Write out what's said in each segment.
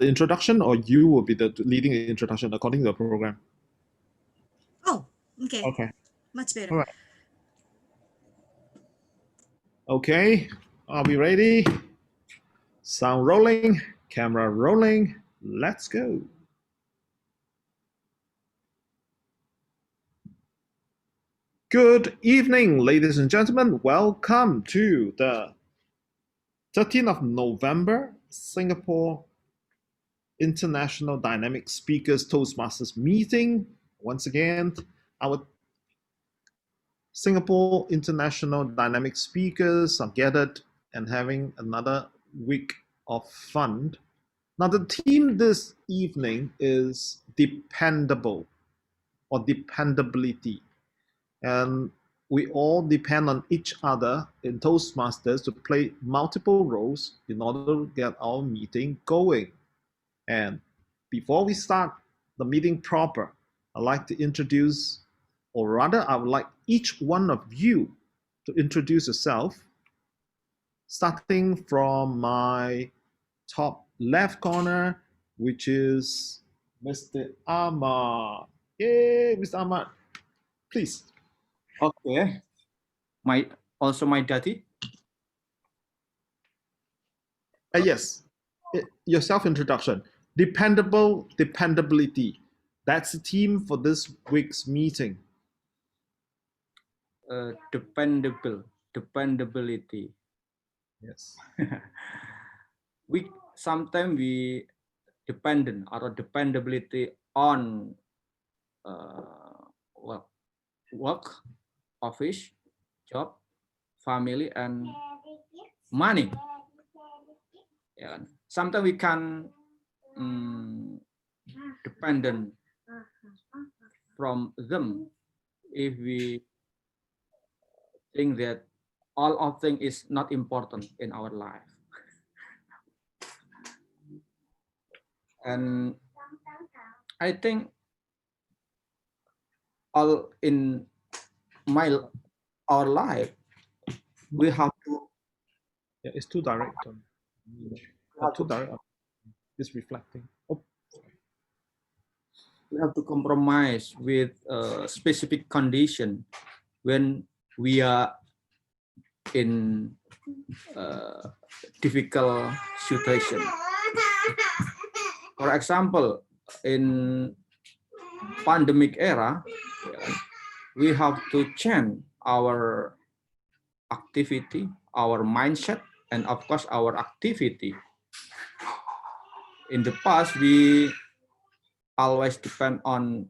introduction, or you will be the leading the introduction according to the program? Oh, okay. Okay. Much better. All right. Okay. Are we ready? Sound rolling, camera rolling. Let's go. Good evening, ladies and gentlemen. Welcome to the 13th of November, Singapore International Dynamic Speakers Toastmasters meeting. Once again, our Singapore International Dynamic Speakers are gathered and having another week of fun. Now, the theme this evening is dependable or dependability. And we all depend on each other in Toastmasters to play multiple roles in order to get our meeting going. And before we start the meeting proper, I'd like to introduce, or rather, I would like each one of you to introduce yourself, starting from my top left corner, which is Mr. Ahmad. Yay, Mr. Ahmad, please. Okay, my daddy. Yes, your self-introduction. Dependability. That's the theme for this week's meeting. Dependability. Yes. Sometimes we dependent or dependability on work, office, job, family, and money. Yeah. Sometimes we can dependent from them if we think that all of things is not important in our life. And I think all in our life, we have to. Yeah, it's too direct. Too direct. It's reflecting. Oh, sorry. We have to compromise with a specific condition when we are in a difficult situation. For example, in pandemic era, we have to change our activity, our mindset, and of course our activity. In the past, we always depend on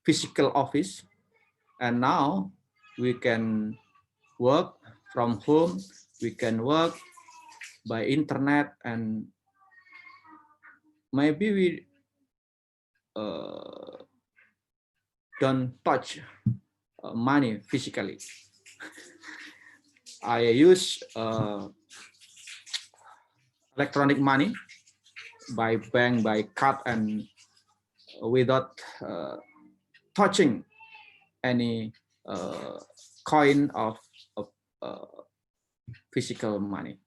physical office, and now we can work from home, we can work by internet, and maybe we don't touch money physically. I use electronic money by bank, by card, and without touching any coin of physical money.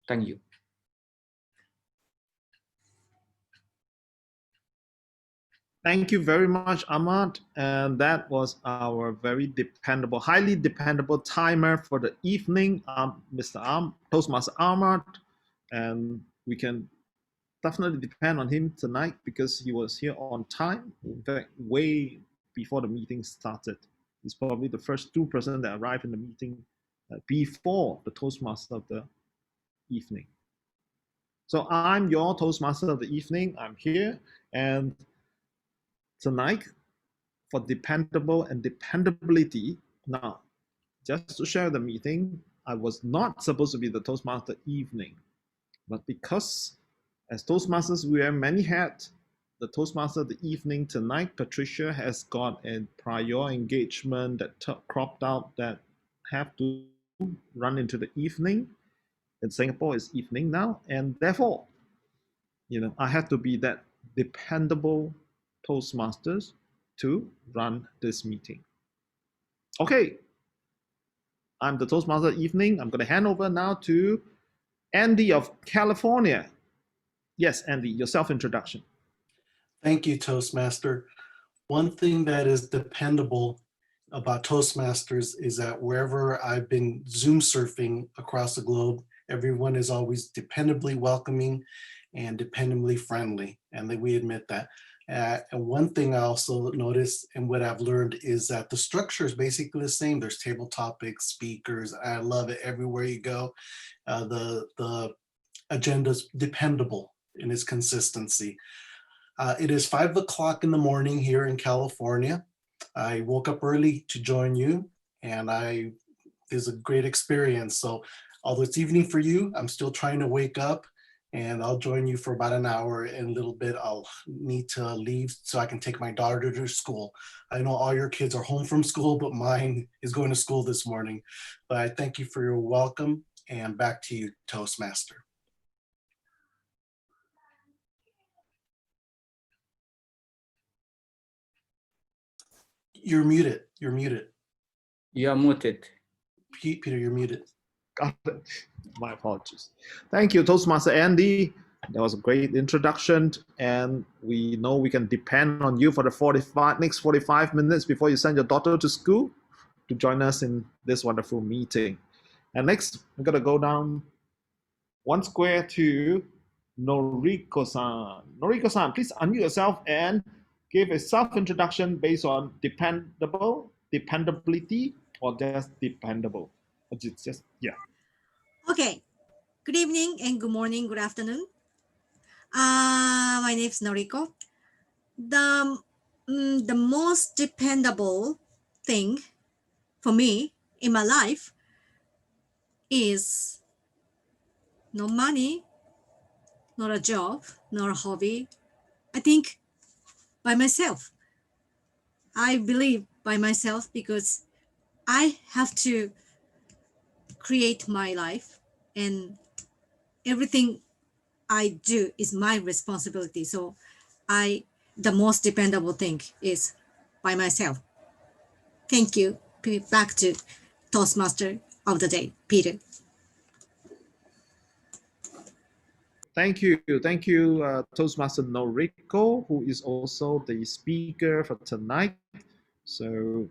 Thank you. Thank you very much, Ahmad. And that was our very dependable, highly dependable timer for the evening, Toastmaster Ahmad. And we can definitely depend on him tonight because he was here on time. In fact, way before the meeting started. He's probably the first 2% that arrived in the meeting before the Toastmaster of the evening. So I'm your Toastmaster of the evening. I'm here, and tonight for dependable and dependability. Now, just to share the meeting, I was not supposed to be the Toastmaster evening, but because as Toastmasters we wear many hats, the Toastmaster of the evening tonight, Patricia, has got a prior engagement that cropped out that have to run into the evening. In Singapore, it's evening now, and therefore, I have to be that dependable Toastmasters to run this meeting. Okay, I'm the Toastmaster evening. I'm going to hand over now to Andy of California. Yes, Andy, your self-introduction. Thank you, Toastmaster. One thing that is dependable about Toastmasters is that wherever I've been Zoom surfing across the globe, everyone is always dependably welcoming and dependably friendly, and that we admit that. And one thing I also noticed and what I've learned is that the structure is basically the same. There's table topics, speakers. I love it everywhere you go. The agenda's dependable in its consistency. It is 5 o'clock in the morning here in California. I woke up early to join you, and it was a great experience. So although it's evening for you, I'm still trying to wake up, and I'll join you for about an hour. In a little bit, I'll need to leave so I can take my daughter to school. I know all your kids are home from school, but mine is going to school this morning. But I thank you for your welcome, and back to you, Toastmaster. You're muted. You're muted. You're muted. Peter, you're muted. Got it. My apologies. Thank you, Toastmaster Andy. That was a great introduction, and we know we can depend on you for the next 45 minutes before you send your daughter to school to join us in this wonderful meeting. And next, we're going to go down one square to Noriko-san. Noriko-san, please unmute yourself and give a self-introduction based on dependable, dependability, or just dependable. Just, yeah. Okay. Good evening and good morning, good afternoon. My name is Noriko. The most dependable thing for me in my life is no money, not a job, not a hobby. I think by myself. I believe by myself because I have to create my life, and everything I do is my responsibility. So the most dependable thing is by myself. Thank you. Back to Toastmaster of the day, Peter. Thank you. Thank you, Toastmaster Noriko, who is also the speaker for tonight. So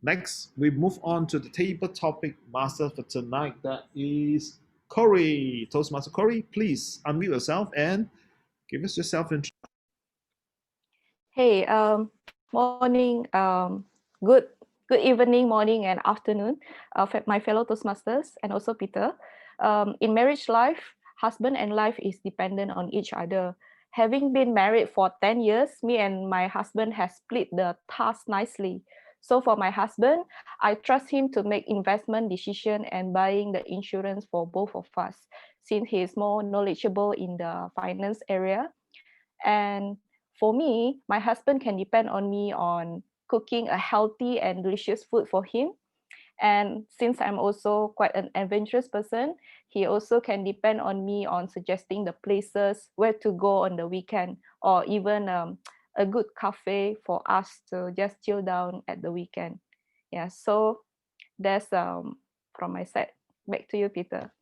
next, we move on to the table topic master for tonight. That is Corey. Toastmaster Corey, please unmute yourself and give us your self-introduction. Hey, morning, good evening, morning, and afternoon, my fellow Toastmasters, and also Peter. In marriage life, husband and wife is dependent on each other. Having been married for 10 years, me and my husband have split the task nicely. So for my husband, I trust him to make investment decision and buying the insurance for both of us, since he is more knowledgeable in the finance area. And for me, my husband can depend on me on cooking a healthy and delicious food for him. And since I'm also quite an adventurous person, he also can depend on me on suggesting the places where to go on the weekend, or even a good cafe for us to just chill down at the weekend. Yeah, so that's from my side. Back to you, Peter.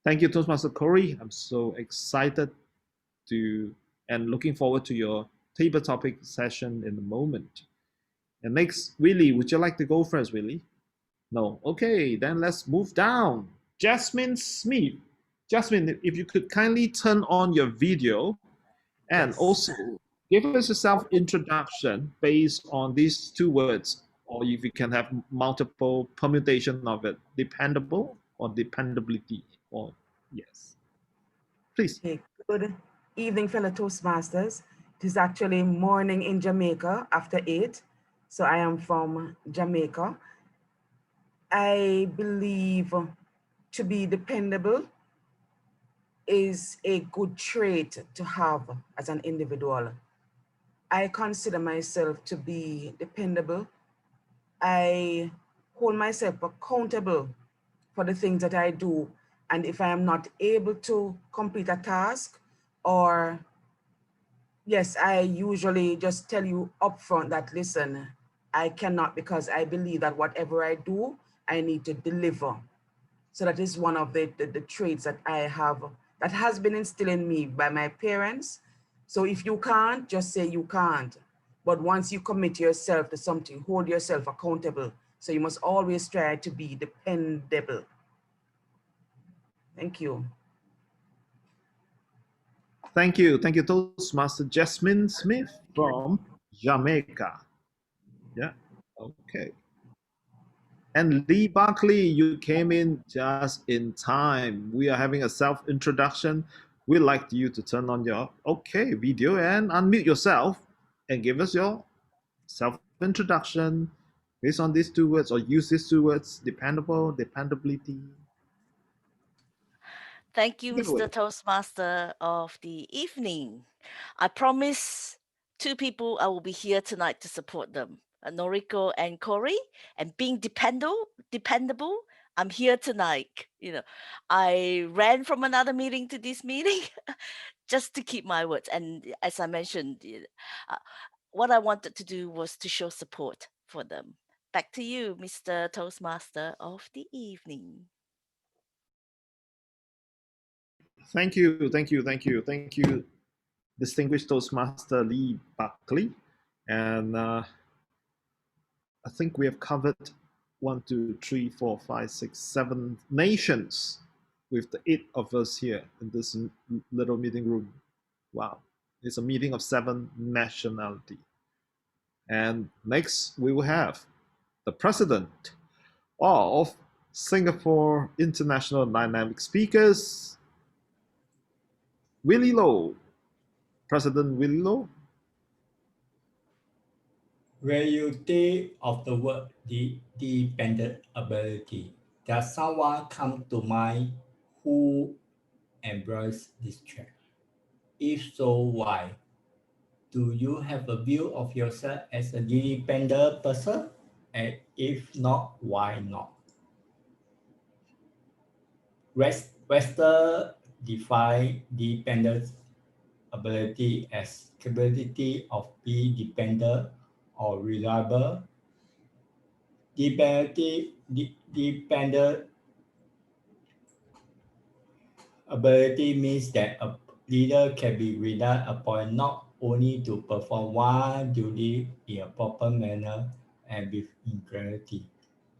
Thank you, Toastmaster Corey. I'm so excited and looking forward to your table topic session in a moment. And next, Willie, would you like to go first, Willie? No. Okay, then let's move down. Jasmine Smith. Jasmine, if you could kindly turn on your video and also give us a self-introduction based on these two words, or if you can have multiple permutation of it, dependable or dependability, or yes. Please. Okay, good evening, fellow Toastmasters. It is actually morning in Jamaica after 8. So I am from Jamaica. I believe to be dependable is a good trait to have as an individual. I consider myself to be dependable. I hold myself accountable for the things that I do. And if I am not able to complete a task, or yes, I usually just tell you upfront that, listen, I cannot, because I believe that whatever I do, I need to deliver. So that is one of the traits that I have, that has been instilled in me by my parents. So if you can't, just say you can't. But once you commit yourself to something, hold yourself accountable. So you must always try to be dependable. Thank you. Thank you. Thank you, Toastmaster Jasmine Smith from Jamaica. Yeah. Okay. And Lee Buckley, you came in just in time. We are having a self-introduction. We'd like you to turn on your video and unmute yourself and give us your self-introduction based on these two words, or use these two words: dependable, dependability. Thank you, Take it away. Mr. Toastmaster of the evening. I promise two people I will be here tonight to support them, Noriko and Corey. And being dependable, I'm here tonight. I ran from another meeting to this meeting just to keep my words. And as I mentioned, what I wanted to do was to show support for them. Back to you, Mr. Toastmaster of the evening. Thank you, distinguished Toastmaster Lee Buckley. And I think we have covered 1, 2, 3, 4, 5, 6, 7 nations with the 8 of us here in this little meeting room. Wow, it's a meeting of 7 nationality. And next we will have the president of Singapore International Dynamic Speakers, Willie Low. President Willie Low. When you think of the word dependability, does someone come to mind who embraces this trait? If so, why? Do you have a view of yourself as a dependent person? And if not, why not? Webster define dependability as capability of being dependent or reliable. Dependability means that a leader can be relied upon not only to perform one duty in a proper manner and with integrity,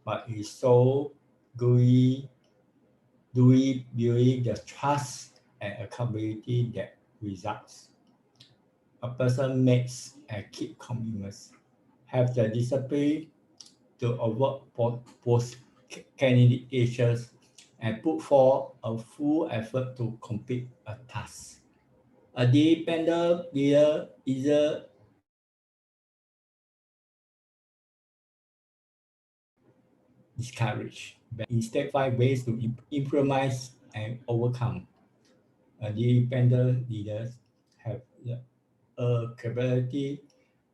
but is so building the trust and accountability that results. A person makes and keep commitments, have the discipline to avoid post-candidations and put forth a full effort to complete a task. A dependent leader either discourage, but instead find ways to improvise and overcome. A dependent leader have a capability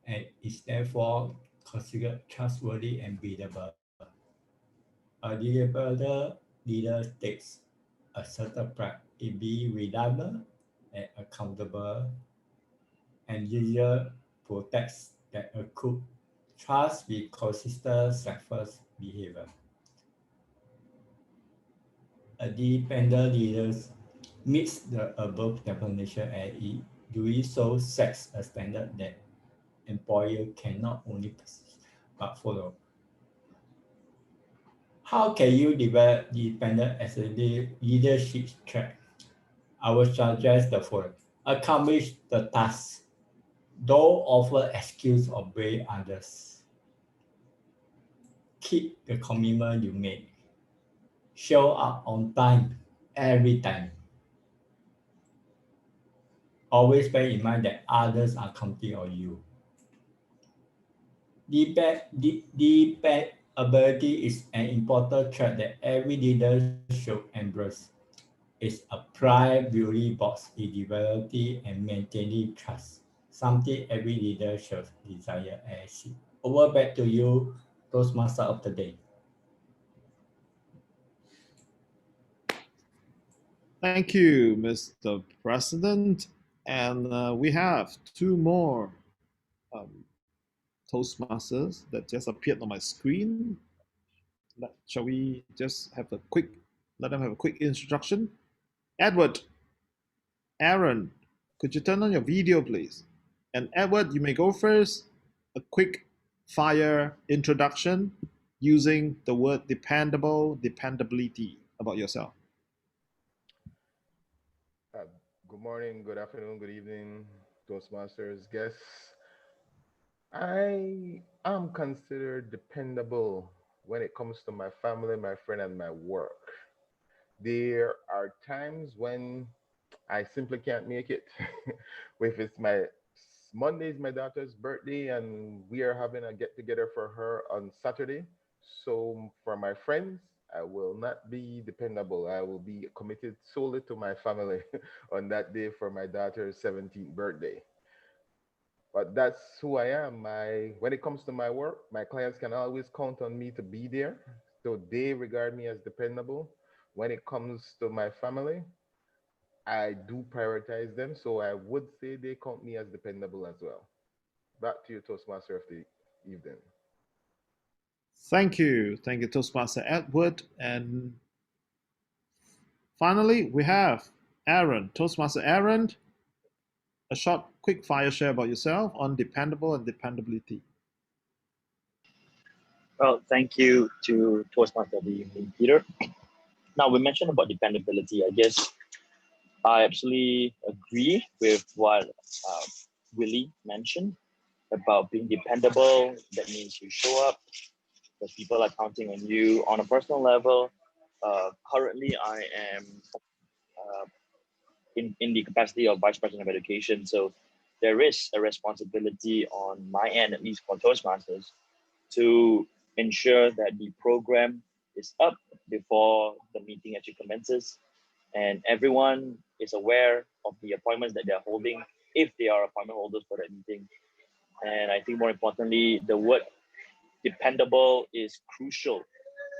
and is therefore considered trustworthy and beatable. A dependent leader takes a certain pride in being reliable and accountable, and usually protects that accrued trust with consistent selfless behavior. A dependent leader meets the above definition and in doing so sets a standard that employer can not only persist but follow. How can you develop dependent as a leadership trait? I would suggest the following. Accomplish the task. Don't offer excuse or blame others. Keep the commitment you make. Show up on time, every time. Always bear in mind that others are counting on you. Dependability is an important trait that every leader should embrace. It's a prime building blocks in developing and maintaining trust, something every leader should desire and seek. Over back to you, Toastmaster of the day. Thank you, Mr. President. And we have 2 more Toastmasters that just appeared on my screen. Shall we just have a quick, let them have a quick introduction? Edward, Aaron, could you turn on your video, please? And Edward, you may go first. A quick fire introduction using the word dependable, dependability about yourself. Good morning, good afternoon, good evening, Toastmasters guests. I am considered dependable when it comes to my family, my friend, and my work. There are times when I simply can't make it. If it's Monday is my daughter's birthday and we are having a get together for her on Saturday. So for my friends, I will not be dependable. I will be committed solely to my family on that day for my daughter's 17th birthday. But that's who I am. When it comes to my work, my clients can always count on me to be there. So they regard me as dependable. When it comes to my family, I do prioritize them. So I would say they count me as dependable as well. Back to you, Toastmaster of the evening. Thank you, Toastmaster Edward. And finally, we have Aaron, Toastmaster Aaron. A short, quick fire share about yourself on dependable and dependability. Well, thank you to Toastmaster of the evening, Peter. Now, we mentioned about dependability. I guess I absolutely agree with what Willie mentioned about being dependable. That means you show up, the people are counting on you on a personal level. Currently, I am in the capacity of Vice President of Education. So there is a responsibility on my end, at least for Toastmasters, to ensure that the program is up before the meeting actually commences, and everyone is aware of the appointments that they're holding, if they are appointment holders for that meeting. And I think more importantly, the word dependable is crucial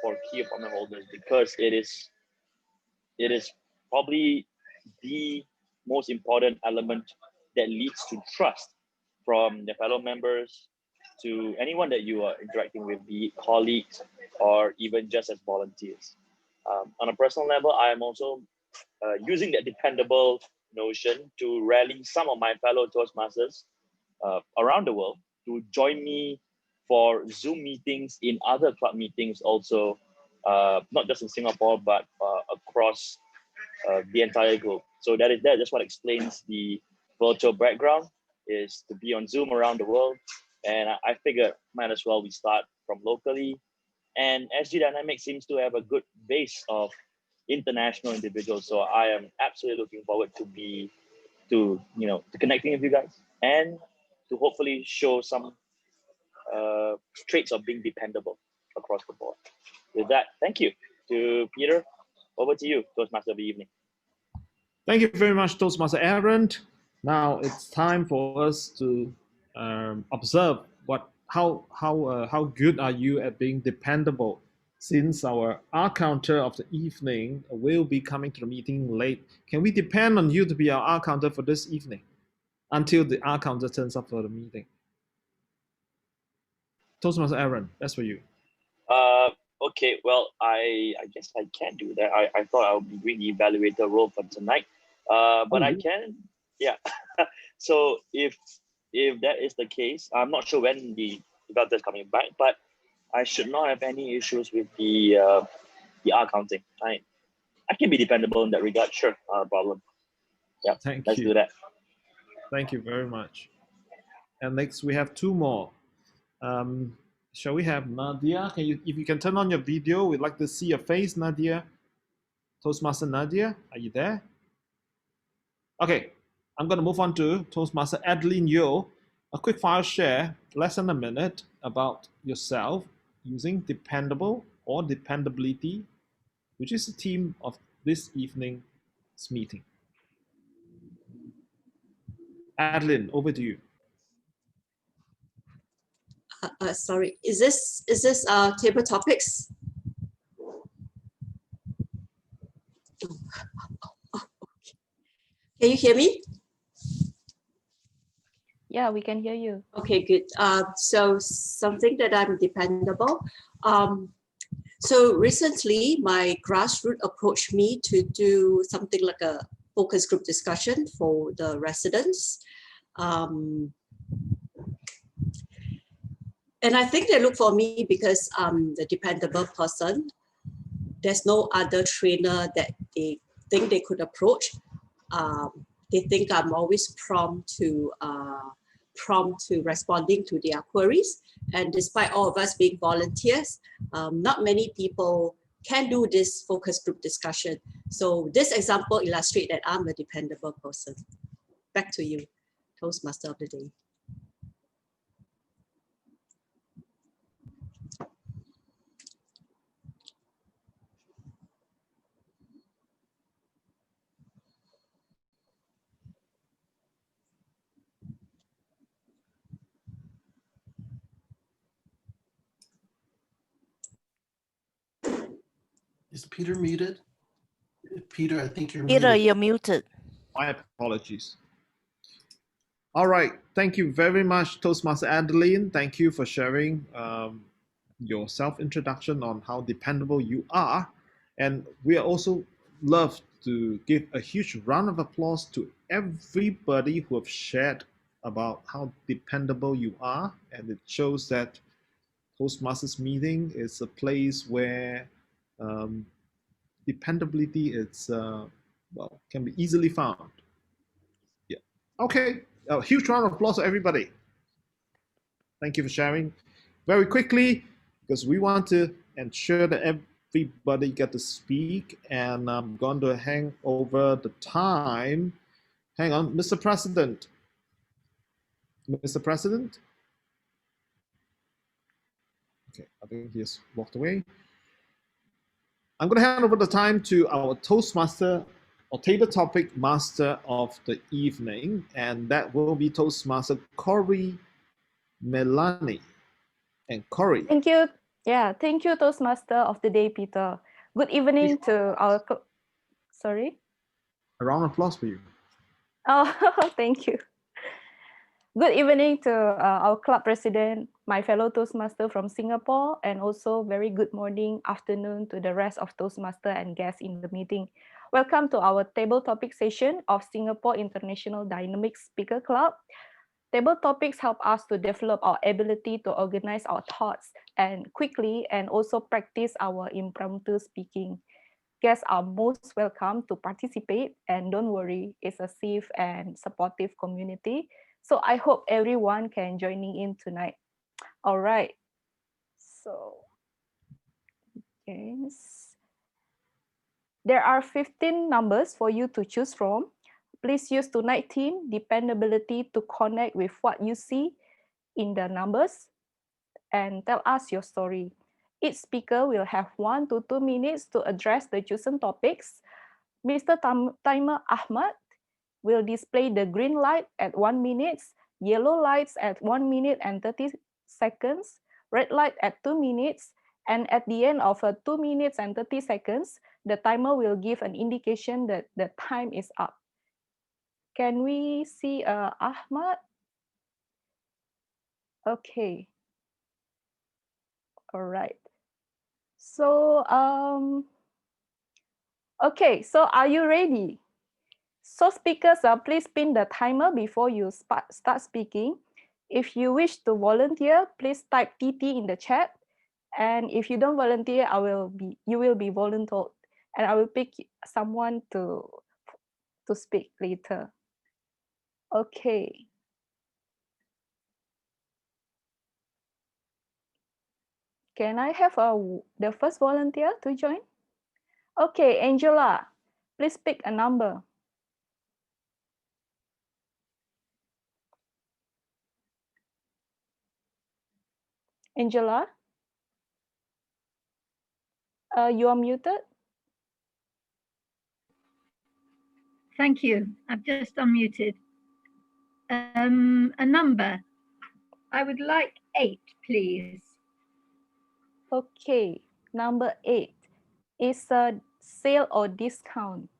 for key appointment holders, because it is probably the most important element that leads to trust from their fellow members to anyone that you are interacting with, be it colleagues or even just as volunteers. On a personal level, I am also using that dependable notion to rally some of my fellow Toastmasters around the world to join me for Zoom meetings in other club meetings also, not just in Singapore, but across the entire globe. So that's what explains the virtual background, is to be on Zoom around the world. And I figured might as well we start from locally. And SG Dynamics seems to have a good base of international individuals. So I am absolutely looking forward to connecting with you guys and to hopefully show some traits of being dependable across the board. With that, thank you to Peter. Over to you, Toastmaster of the evening. Thank you very much, Toastmaster Aaron. Now it's time for us to observe how good are you at being dependable. Since our R counter of the evening will be coming to the meeting late, can we depend on you to be our R counter for this evening until the R counter turns up for the meeting? Toastmaster Aaron, that's for you. Okay, well, I guess I can do that. I thought I would be doing the evaluator role for tonight, but I can, yeah. So if that is the case, I'm not sure when the evaluator is coming back, but I should not have any issues with the R counting. I can be dependable in that regard. Sure, not a problem. Yeah, let's do that. Thank you very much. And next we have two more. Shall we have Nadia? If you can turn on your video, we'd like to see your face, Nadia. Toastmaster Nadia, are you there? Okay, I'm going to move on to Toastmaster Adeline Yeo. A quick file share, less than a minute, about yourself using dependable or dependability, which is the theme of this evening's meeting. Adeline, over to you. Sorry, is this table topics? Can you hear me? Yeah, we can hear you. Okay, good. So something that I'm dependable. So recently, my grassroots approached me to do something like a focus group discussion for the residents. And I think they look for me because I'm the dependable person. There's no other trainer that they think they could approach. They think I'm always prompt to responding to their queries. And despite all of us being volunteers, not many people can do this focus group discussion. So this example illustrates that I'm a dependable person. Back to you, Toastmaster of the day. Is Peter muted? Peter, I think you're Peter, muted. you're muted. My apologies. All right. Thank you very much, Toastmaster Adeline. Thank you for sharing your self-introduction on how dependable you are. And we also love to give a huge round of applause to everybody who have shared about how dependable you are. And it shows that Toastmasters meeting is a place where dependability is well, can be easily found. Yeah. Okay. A huge round of applause to everybody. Thank you for sharing. Very quickly, because we want to ensure that everybody get to speak, and I'm going to hang over the time. Hang on, Mr. President. Mr. President? Okay, I think he has walked away. I'm going to hand over the time to our Toastmaster or table topic master of the evening, and that will be Toastmaster Corey Melani. And Corey. Thank you. Yeah, thank you, Toastmaster of the day, Peter. Good evening to our. Sorry? A round of applause for you. Oh, thank you. Good evening to our club president, my fellow Toastmaster from Singapore, and also very good morning, afternoon to the rest of Toastmaster and guests in the meeting. Welcome to our table topic session of Singapore International Dynamic Speaker Club. Table topics help us to develop our ability to organize our thoughts and quickly, and also practice our impromptu speaking. Guests are most welcome to participate, and don't worry, it's a safe and supportive community. So I hope everyone can join in tonight. All right. So, yes. There are 15 numbers for you to choose from. Please use tonight's theme, dependability, to connect with what you see in the numbers and tell us your story. Each speaker will have 1 to 2 minutes to address the chosen topics. Mr. Timer Ahmad will display the green light at 1 minute, yellow lights at 1 minute and 30 seconds, red light at 2 minutes, and at the end of 2 minutes and 30 seconds, the timer will give an indication that the time is up. Can we see Ahmad? Okay. All right. So, okay, so are you ready? So speakers, please pin the timer before you start speaking. If you wish to volunteer, please type TT in the chat. And if you don't volunteer, you will be voluntold, and I will pick someone to speak later. Okay. Can I have the first volunteer to join? Okay, Angela, please pick a number. Angela, you are muted. Thank you. I've just unmuted. A number. I would like 8, please. Okay, number 8 is a sale or discount.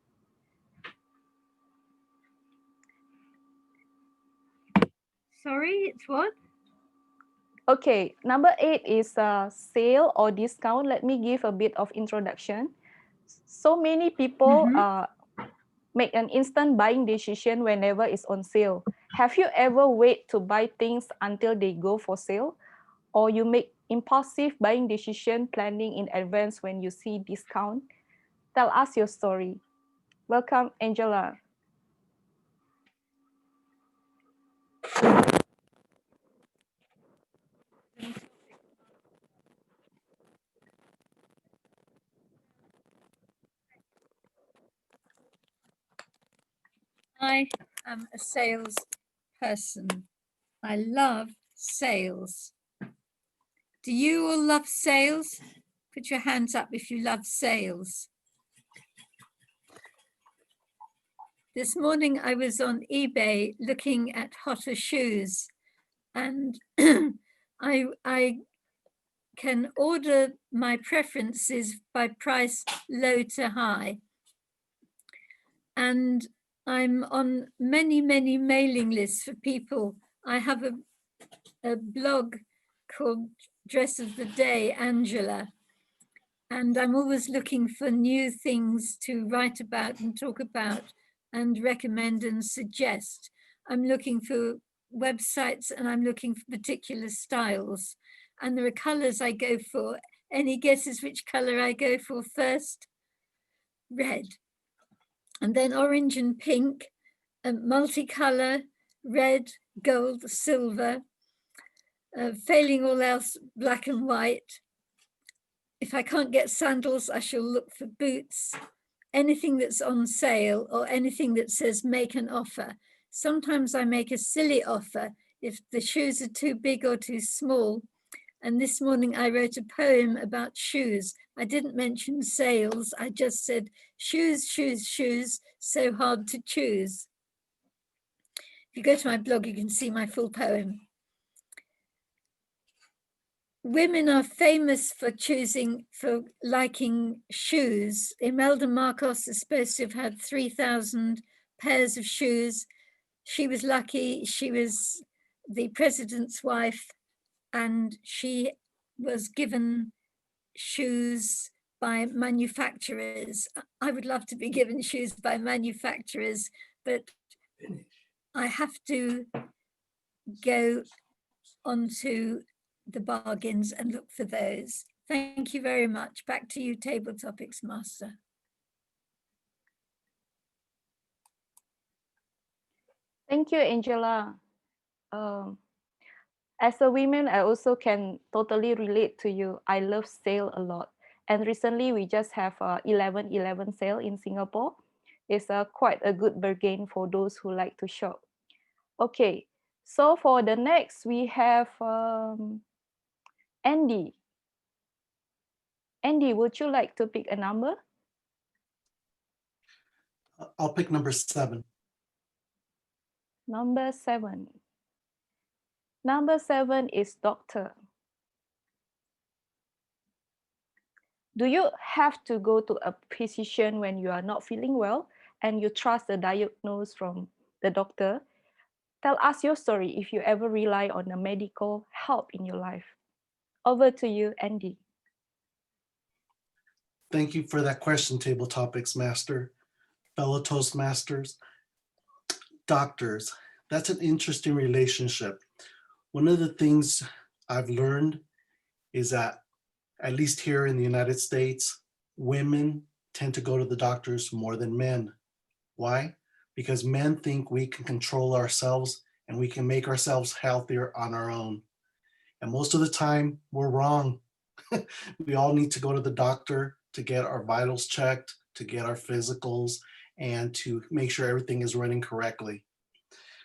Sorry, it's what? Okay, number 8 is sale or discount. Let me give a bit of introduction. So many people make an instant buying decision whenever it's on sale. Have you ever wait to buy things until they go for sale? Or you make impulsive buying decision planning in advance when you see discount? Tell us your story. Welcome, Angela. I am a sales person. I love sales. Do you all love sales? Put your hands up if you love sales. This morning I was on eBay looking at hotter shoes, and I can order my preferences by price low to high. And I'm on many mailing lists for people. I have a blog called Dress of the Day, Angela. And I'm always looking for new things to write about and talk about and recommend and suggest. I'm looking for websites and I'm looking for particular styles. And there are colors I go for. Any guesses which color I go for first? Red. And then orange and pink, and multicolor, red, gold, silver, failing all else, black and white. If I can't get sandals, I shall look for boots, anything that's on sale or anything that says make an offer. Sometimes I make a silly offer if the shoes are too big or too small. And this morning I wrote a poem about shoes. I didn't mention sales. I just said, shoes, shoes, shoes, so hard to choose. If you go to my blog, you can see my full poem. Women are famous for liking shoes. Imelda Marcos is supposed to have had 3,000 pairs of shoes. She was lucky. She was the president's wife, and she was given shoes by manufacturers. I would love to be given shoes by manufacturers, but I have to go onto the bargains and look for those. Thank you very much. Back to you, Table Topics Master. Thank you, Angela. As a woman, I also can totally relate to you. I love sale a lot. And recently, we just have a 11/11 sale in Singapore. It's quite a good bargain for those who like to shop. Okay, so for the next, we have Andy. Andy, would you like to pick a number? I'll pick number 7. Number 7. Number 7 is doctor. Do you have to go to a physician when you are not feeling well and you trust the diagnosis from the doctor? Tell us your story if you ever rely on a medical help in your life. Over to you, Andy. Thank you for that question, Table Topics Master. Fellow Toastmasters, doctors, that's an interesting relationship. One of the things I've learned is that, at least here in the United States, women tend to go to the doctors more than men. Why? Because men think we can control ourselves and we can make ourselves healthier on our own. And most of the time, we're wrong. We all need to go to the doctor to get our vitals checked, to get our physicals, and to make sure everything is running correctly.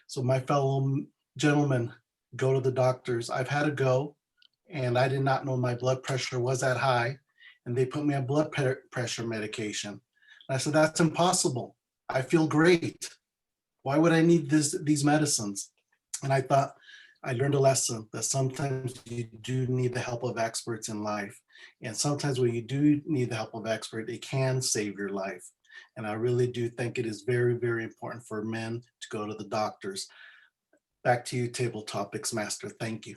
So my fellow gentlemen, go to the doctors. I've had to go, and I did not know my blood pressure was that high, and they put me on blood pressure medication. And I said, that's impossible. I feel great. Why would I need these medicines? And I thought, I learned a lesson that sometimes you do need the help of experts in life. And sometimes when you do need the help of expert, it can save your life. And I really do think it is very, very important for men to go to the doctors. Back to you, Table Topics Master. Thank you.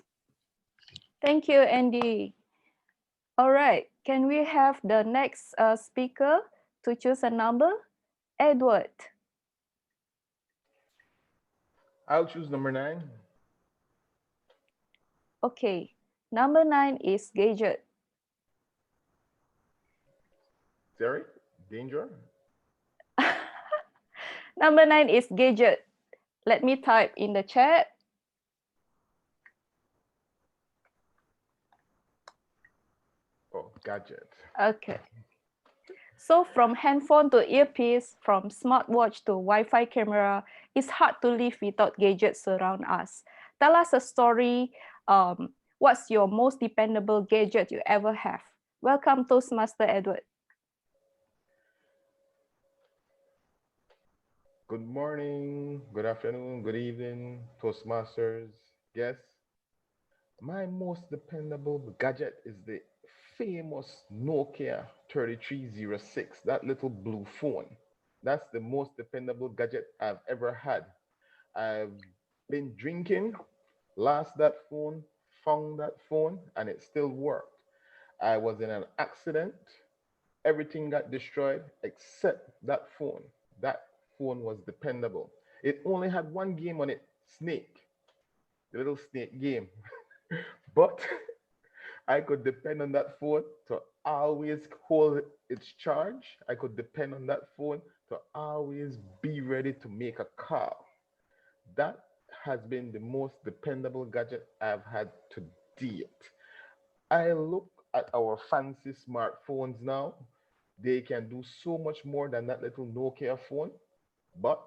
Thank you, Andy. All right, can we have the next speaker to choose a number? Edward. I'll choose number 9. Okay, number 9 is gadget. Sorry, danger. Number 9 is gadget. Let me type in the chat. Oh, gadget. Okay. So from handphone to earpiece, from smartwatch to Wi-Fi camera, it's hard to live without gadgets around us. Tell us a story. What's your most dependable gadget you ever have? Welcome, Toastmaster Edward. Good morning, good afternoon, good evening, Toastmasters, guests. My most dependable gadget is the famous Nokia 3306, that little blue phone. That's the most dependable gadget I've ever had. I've been drinking, lost that phone, found that phone, and it still worked. I was in an accident. Everything got destroyed except that phone. That phone was dependable. It only had one game on it, Snake, the little snake game. But I could depend on that phone to always hold its charge. I could depend on that phone to always be ready to make a call. That has been the most dependable gadget I've had to date. I look at our fancy smartphones now. They can do so much more than that little Nokia phone, but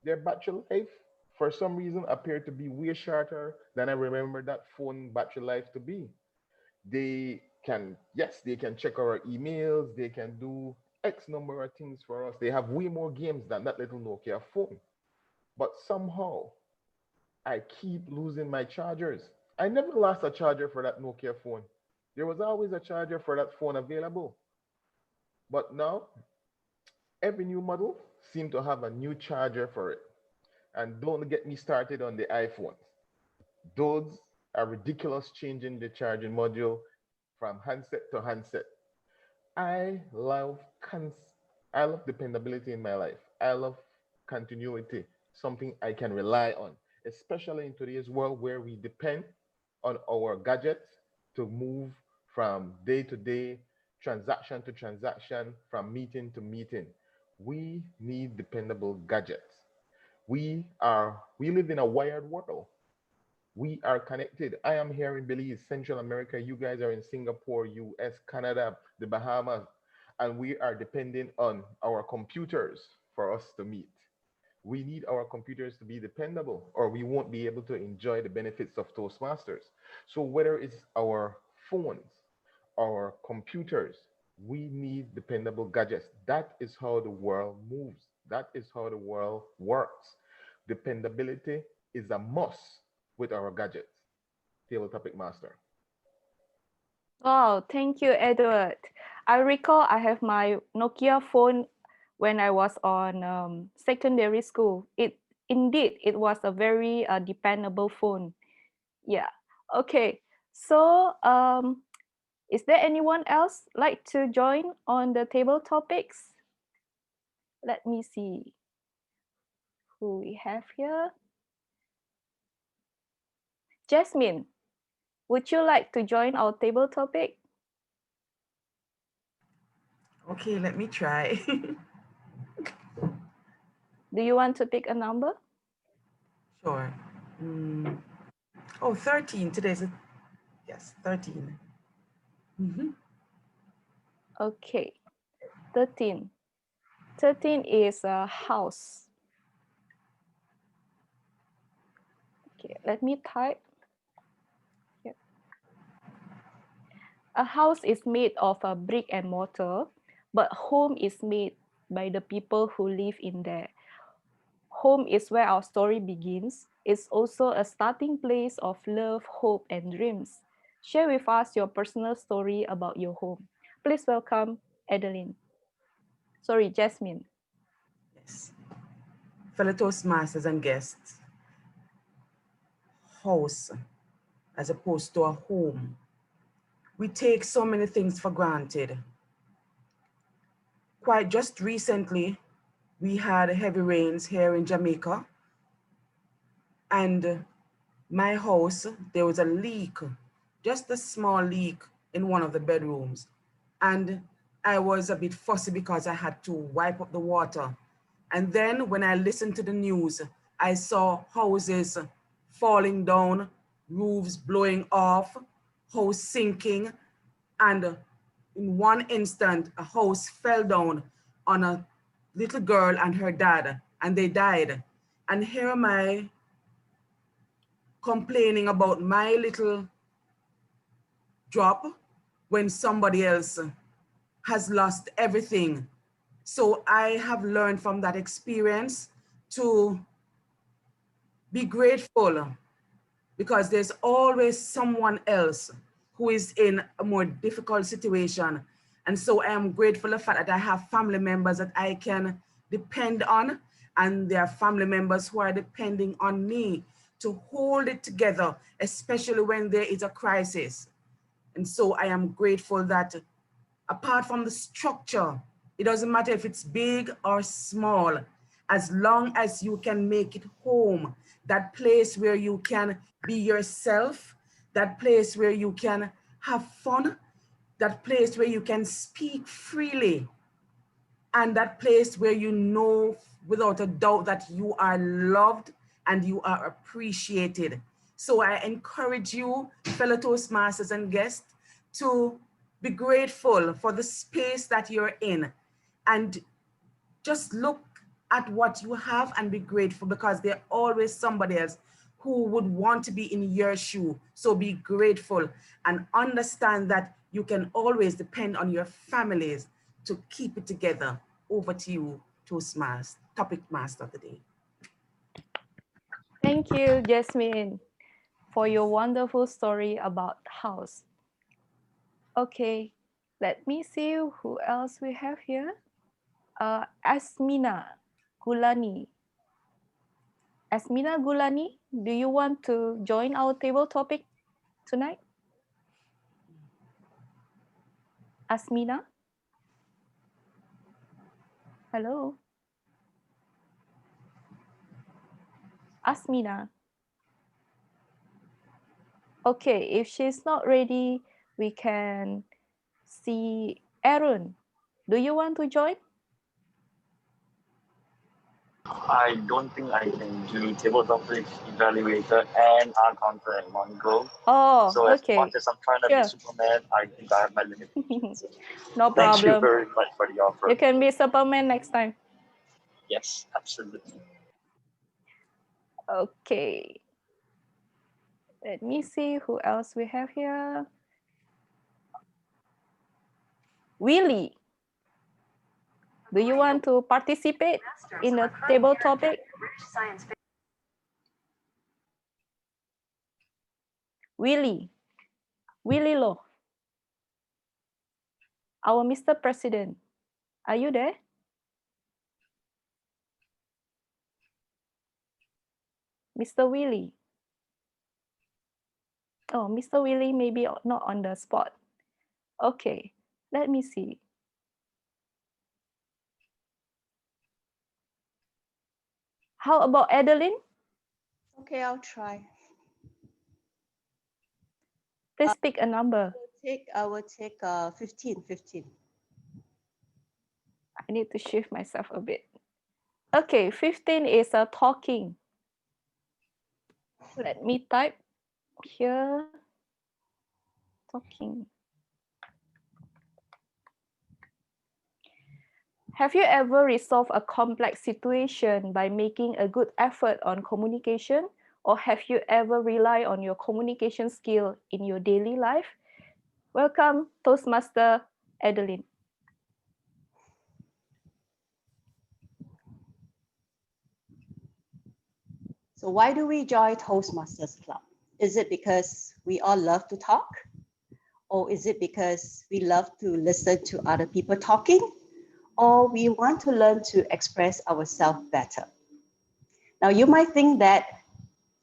their battery life, for some reason, appeared to be way shorter than I remember that phone battery life to be. They can, yes, they can check our emails, they can do X number of things for us. They have way more games than that little Nokia phone. But somehow, I keep losing my chargers. I never lost a charger for that Nokia phone. There was always a charger for that phone available. But now, every new model seems to have a new charger for it. And don't get me started on the iPhones. Those are ridiculous, changing the charging module from handset to handset. I love I love dependability in my life. I love continuity, something I can rely on, especially in today's world where we depend on our gadgets to move from day to day, transaction to transaction, from meeting to meeting. We need dependable gadgets. We live in a wired world. We are connected. I am here in Belize, Central America. You guys are in Singapore, US, Canada, the Bahamas, and we are depending on our computers for us to meet. We need our computers to be dependable, or we won't be able to enjoy the benefits of Toastmasters. So whether it's our phones, our computers, we need dependable gadgets. That is how the world moves. That is how the world works. Dependability is a must with our gadgets. Table Topic Master. Wow, thank you, Edward. I recall I have my Nokia phone when I was on secondary school. It was a very dependable phone. Yeah. Okay. So is there anyone else like to join on the table topics? Let me see who we have here. Jasmine, would you like to join our table topic? Okay, let me try. Do you want to pick a number? Sure. Oh, 13. Today's a, yes, 13. Okay, 13. 13 is a house. Okay, let me type. Here. A house is made of a brick and mortar, but home is made by the people who live in there. Home is where our story begins. It's also a starting place of love, hope, and dreams. Share with us your personal story about your home. Please welcome Adeline. Sorry, Jasmine. Yes. Fellow Toastmasters and guests, house as opposed to a home. We take so many things for granted. Quite just recently, we had heavy rains here in Jamaica, and my house, there was a leak, just a small leak in one of the bedrooms. And I was a bit fussy because I had to wipe up the water. And then when I listened to the news, I saw houses falling down, roofs blowing off, house sinking, and in one instant, a house fell down on a little girl and her dad, and they died. And here am I complaining about my little drop when somebody else has lost everything. So I have learned from that experience to be grateful, because there's always someone else who is in a more difficult situation. And so I am grateful for the fact that I have family members that I can depend on, and there are family members who are depending on me to hold it together, especially when there is a crisis. And so I am grateful that apart from the structure, it doesn't matter if it's big or small, as long as you can make it home, that place where you can be yourself, that place where you can have fun, that place where you can speak freely, and that place where you know without a doubt that you are loved and you are appreciated. So I encourage you, fellow Toastmasters and guests, to be grateful for the space that you're in, and just look at what you have and be grateful, because there's always somebody else who would want to be in your shoe. So be grateful and understand that you can always depend on your families to keep it together. Over to you, Toastmaster, topic master of the day. Thank you, Jasmine, for your wonderful story about house. Okay, let me see who else we have here. Asmina Gulani. Asmina Gulani, do you want to join our table topic tonight? Asmina? Hello? Asmina? Okay, if she's not ready, we can see Aaron. Do you want to join? I don't think I can do table topics, evaluator, and art counter in one go. Oh, so okay. as much as I'm trying to be Superman, I think I have my limitations. No Thank you problem. very much for the offer. You can be Superman next time. Yes, absolutely. Okay. Let me see who else we have here. Willie, do you want to participate in the table topic? Willie Lo, our Mr. President, are you there? Mr. Willie. Oh, Mr. Willie maybe not on the spot. Okay, let me see. How about Adeline? Okay, I'll try. Please pick a number. I will take 15. I need to shift myself a bit. Okay, 15 is talking. Let me type here. Talking. Have you ever resolved a complex situation by making a good effort on communication? Or have you ever relied on your communication skill in your daily life? Welcome, Toastmaster Adeline. So why do we join Toastmasters Club? Is it because we all love to talk? Or is it because we love to listen to other people talking? Or we want to learn to express ourselves better? Now you might think that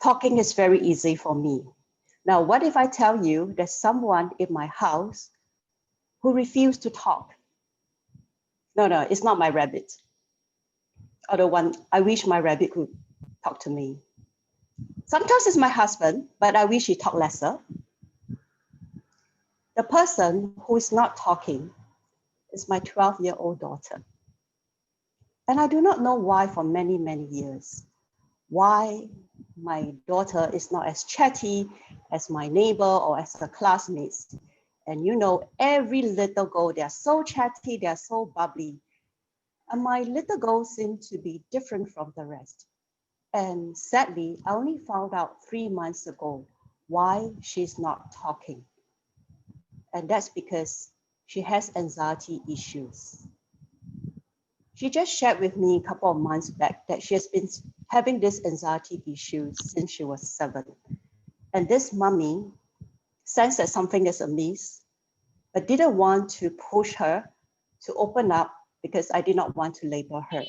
talking is very easy for me. Now, what if I tell you there's someone in my house who refused to talk? No, it's not my rabbit. Other one, I wish my rabbit could talk to me. Sometimes it's my husband, but I wish he talked lesser. The person who is not talking is my 12-year-old daughter. And I do not know why for many, many years, why my daughter is not as chatty as my neighbor or as her classmates. And you know, every little girl, they're so chatty, they're so bubbly. And my little girl seemed to be different from the rest. And sadly, I only found out 3 months ago why she's not talking. And that's because she has anxiety issues. She just shared with me a couple of months back that she has been having this anxiety issue since she was 7. And this mommy sensed that something is amiss, but didn't want to push her to open up because I did not want to label her.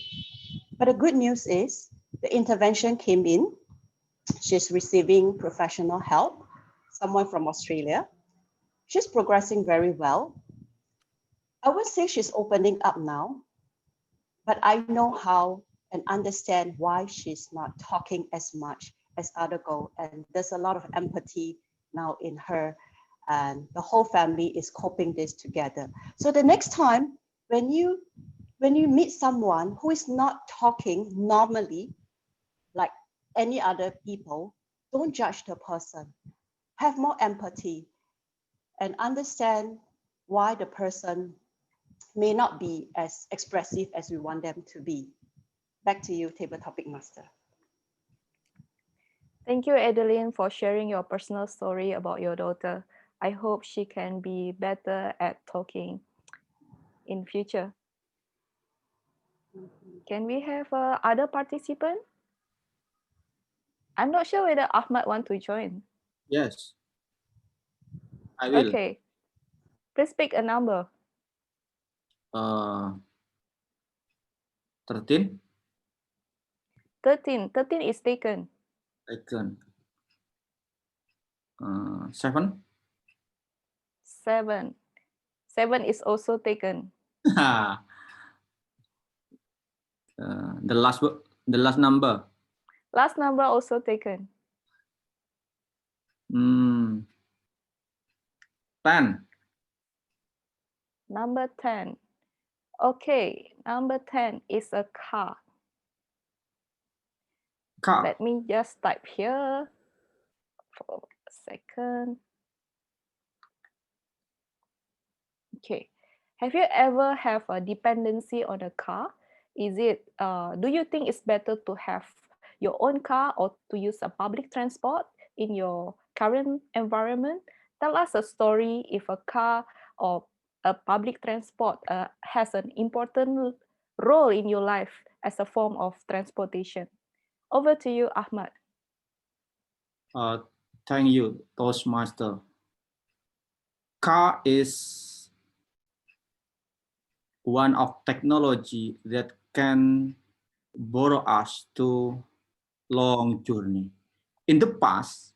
But the good news is the intervention came in. She's receiving professional help, someone from Australia. She's progressing very well. I would say she's opening up now, but I know how and understand why she's not talking as much as other girls. And there's a lot of empathy now in her, and the whole family is coping this together. So the next time when you meet someone who is not talking normally, like any other people, don't judge the person. Have more empathy and understand why the person may not be as expressive as we want them to be. Back to you, Table Topic Master. Thank you, Adeline, for sharing your personal story about your daughter. I hope she can be better at talking in future. Can we have other participant? I'm not sure whether Ahmad want to join. Yes, I will. Okay, please pick a number. 13. 13 is taken. Taken. 7. 7 is also taken. The last number. Last number also taken. 10. Number 10. Okay, number 10 is a car. Car. Let me just type here for a second. Okay, have you ever have a dependency on a car? Is it, do you think it's better to have your own car or to use a public transport in your current environment? Tell us a story if a car or a public transport has an important role in your life as a form of transportation. Over to you, Ahmad. Thank you, Toastmaster. Car is one of technology that can borrow us to long journey. In the past,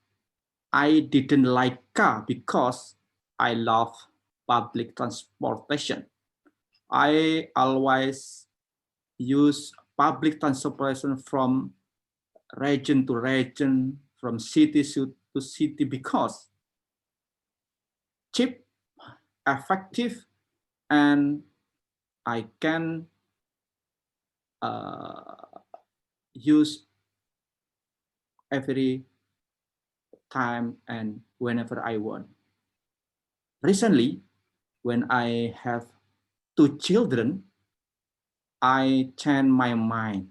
I didn't like car because I love public transportation. I always use public transportation from region to region, from city to city because cheap, effective, and I can use every time and whenever I want. Recently, when I have 2 children, I change my mind.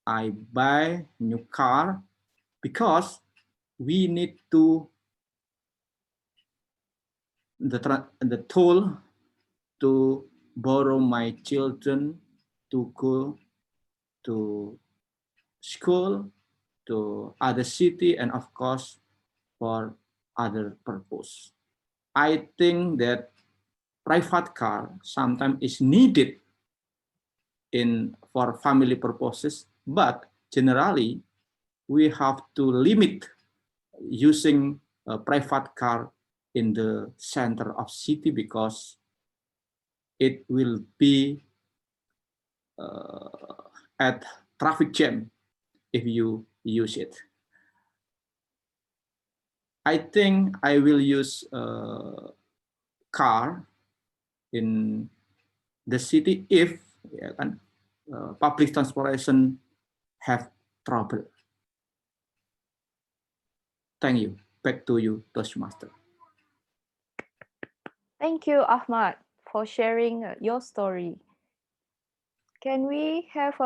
I buy new car because we need to the tool to borrow my children to go to school, to other city, and of course for other purpose. I think that private car sometimes is needed for family purposes, but generally we have to limit using a private car in the center of city because it will be at traffic jam if you use it. I think I will use a car in the city if public transportation have trouble. Thank you. Back to you, Toastmaster. Thank you, Ahmad, for sharing your story. Can we have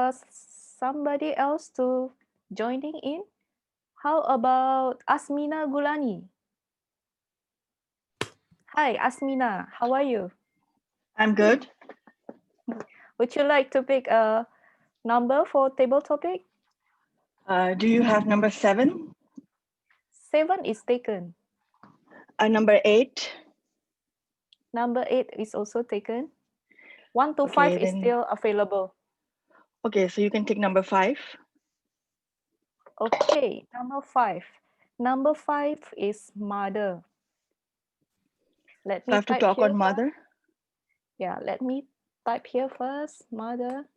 somebody else to joining in? How about Asmina Gulani? Hi, Asmina. How are you? I'm good. Would you like to pick a number for table topic? Do you have number 7? 7 is taken. Number 8? Number 8 is also taken. 1 to Okay, 5 is then- still available. Okay, so you can take number 5. Okay, number 5. Number 5 is mother. Let So I me have to type talk here on mother. Yeah, let me type here first, mother.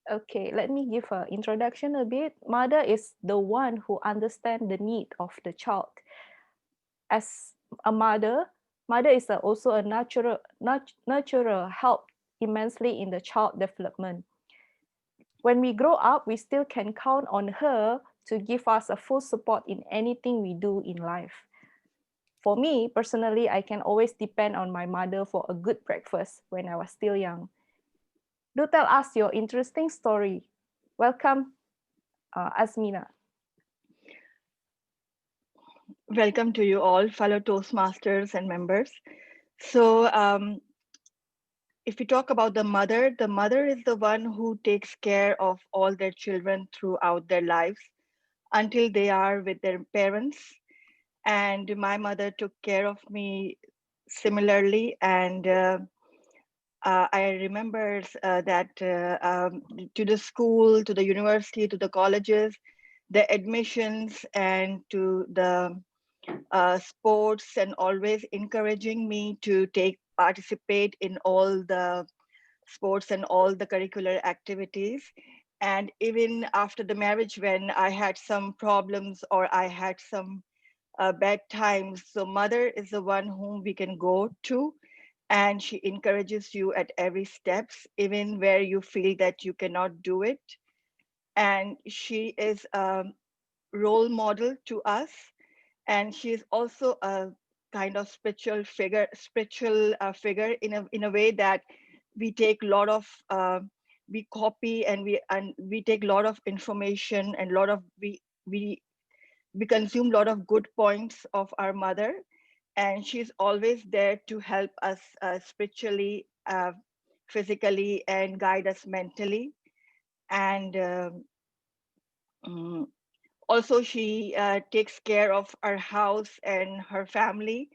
Okay, let me give an introduction a bit. Mother is the one who understands the need of the child. As a mother, mother is also a natural help immensely in the child development. When we grow up, we still can count on her to give us a full support in anything we do in life. For me, personally, I can always depend on my mother for a good breakfast when I was still young. Do tell us your interesting story. Welcome, Asmina. Welcome to you all, fellow Toastmasters and members. So if we talk about the mother is the one who takes care of all their children throughout their lives until they are with their parents. And my mother took care of me similarly. And I remember that to the school, to the university, to the colleges, the admissions and to the sports, and always encouraging me to participate in all the sports and all the curricular activities. And even after the marriage, when I had some problems or I had some bad times, so mother is the one whom we can go to, and she encourages you at every steps, even where you feel that you cannot do it. And she is a role model to us, and she is also a kind of spiritual figure in a way that we take a lot of we copy and we take a lot of information and we consume a lot of good points of our mother, and she's always there to help us spiritually, physically, and guide us mentally. And also she takes care of our house and her family,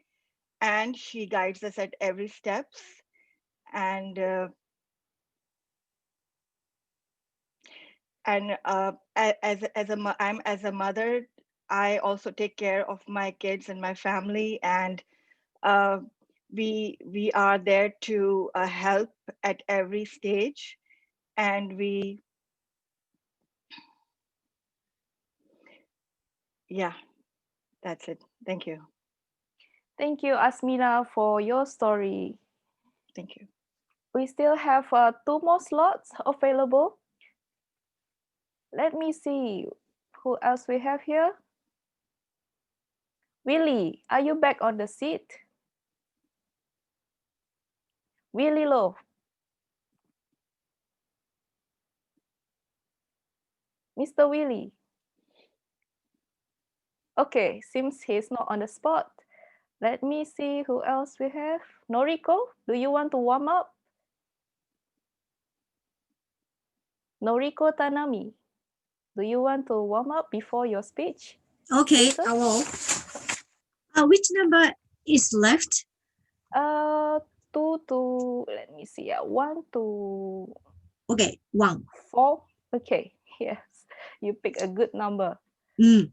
and she guides us at every steps. And as a mother, I also take care of my kids and my family, and we are there to help at every stage. And yeah, that's it. Thank you. Thank you, Asmina, for your story. Thank you. We still have 2 more slots available. Let me see who else we have here. Willie, are you back on the seat? Willie Low. Mr. Willie. Okay, seems he's not on the spot. Let me see who else we have. Noriko, do you want to warm up? Noriko Tanami, do you want to warm up before your speech? Okay, Later? I will. Which number is left? 2 to, let me see, 1 to Okay, 1. 4. Okay, yes, you pick a good number. Mm,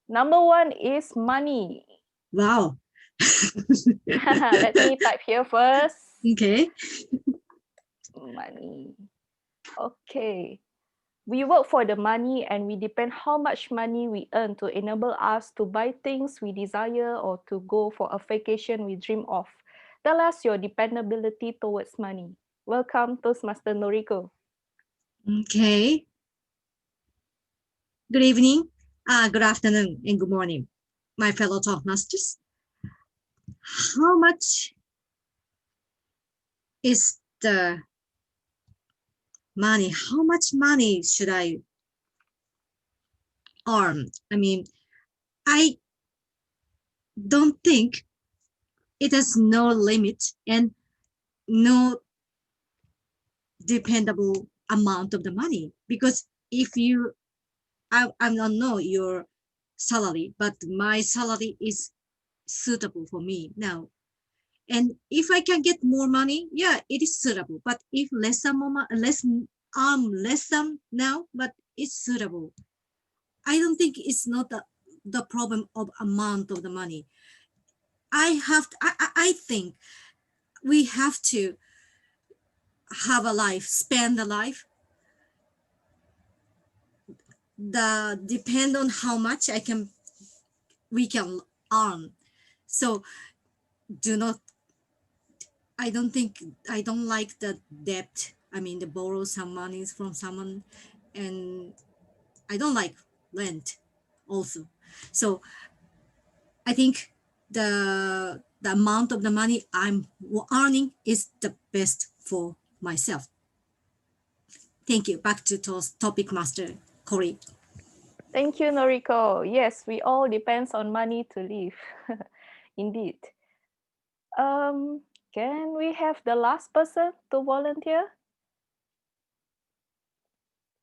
Number one is money. wow. Let me type here first. Okay. Money. Okay. We work for the money and we depend how much money we earn to enable us to buy things we desire or to go for a vacation we dream of. Tell us your dependability towards money. Welcome, Toastmaster Noriko. Okay. Good evening, good afternoon, and good morning, my fellow Toastmasters. How much is the money? How much money should I earn? I mean, I don't think it has no limit and no dependable amount of the money, because if you I don't know your salary, but my salary is suitable for me now. And if I can get more money, yeah, it is suitable. But if less now, but it's suitable. I don't think it's not the problem of amount of the money. I think we have to have a life, spend a life. The depend on how much we can earn. So do not. I don't like the debt. I mean, to borrow some money from someone, and I don't like rent also. So I think the amount of the money I'm earning is the best for myself. Thank you. Back to topic master Corey. Thank you, Noriko. Yes, we all depends on money to live. Indeed. Can we have the last person to volunteer?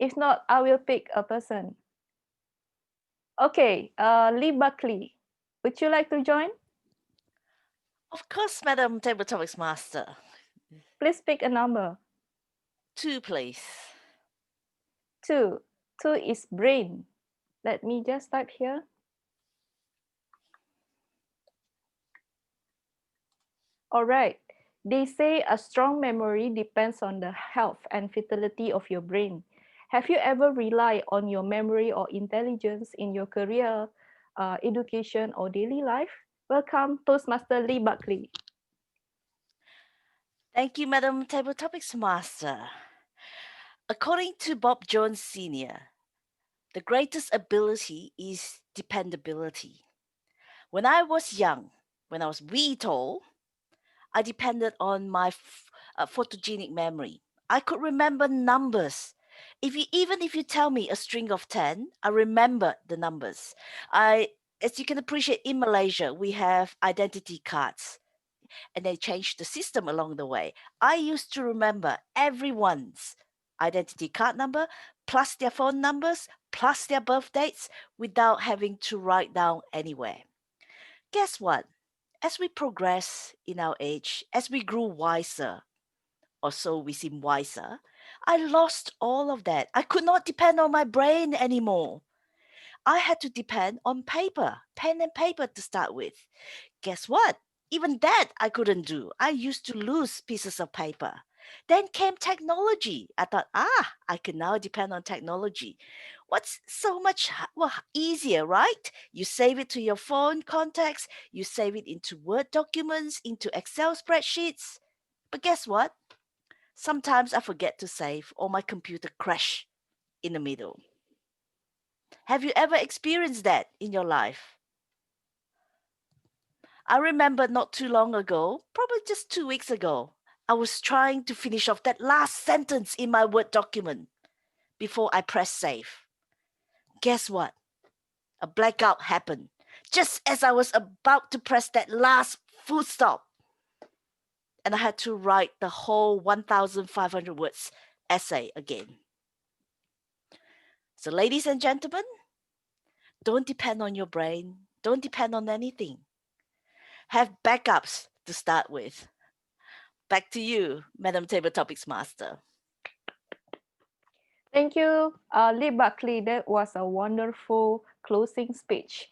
If not, I will pick a person. Okay, Lee Buckley, would you like to join? Of course, Madam Table Topics Master. Please pick a number. 2, please. 2. 2 is brain. Let me just type here. All right. They say a strong memory depends on the health and vitality of your brain. Have you ever relied on your memory or intelligence in your career, education, or daily life? Welcome, Toastmaster Lee Buckley. Thank you, Madam Table Topics Master. According to Bob Jones Sr., the greatest ability is dependability. When I was young, when I was wee tall, I depended on my photogenic memory. I could remember numbers. Even if you tell me a string of 10, I remember the numbers. As you can appreciate, in Malaysia, we have identity cards, and they changed the system along the way. I used to remember everyone's identity card number, plus their phone numbers, plus their birth dates, without having to write down anywhere. Guess what? As we progress in our age, as we grew wiser, or so we seem wiser, I lost all of that. I could not depend on my brain anymore. I had to depend on paper, pen and paper to start with. Guess what? Even that I couldn't do. I used to lose pieces of paper. Then came technology. I thought, I can now depend on technology. What's so much easier, right? You save it to your phone contacts, you save it into Word documents, into Excel spreadsheets. But guess what? Sometimes I forget to save or my computer crash in the middle. Have you ever experienced that in your life? I remember not too long ago, probably just 2 weeks ago, I was trying to finish off that last sentence in my Word document before I pressed save. Guess what? A blackout happened just as I was about to press that last full stop. And I had to write the whole 1,500 words essay again. So, ladies and gentlemen, don't depend on your brain. Don't depend on anything. Have backups to start with. Back to you, Madam Table Topics Master. Thank you, Lee Buckley. That was a wonderful closing speech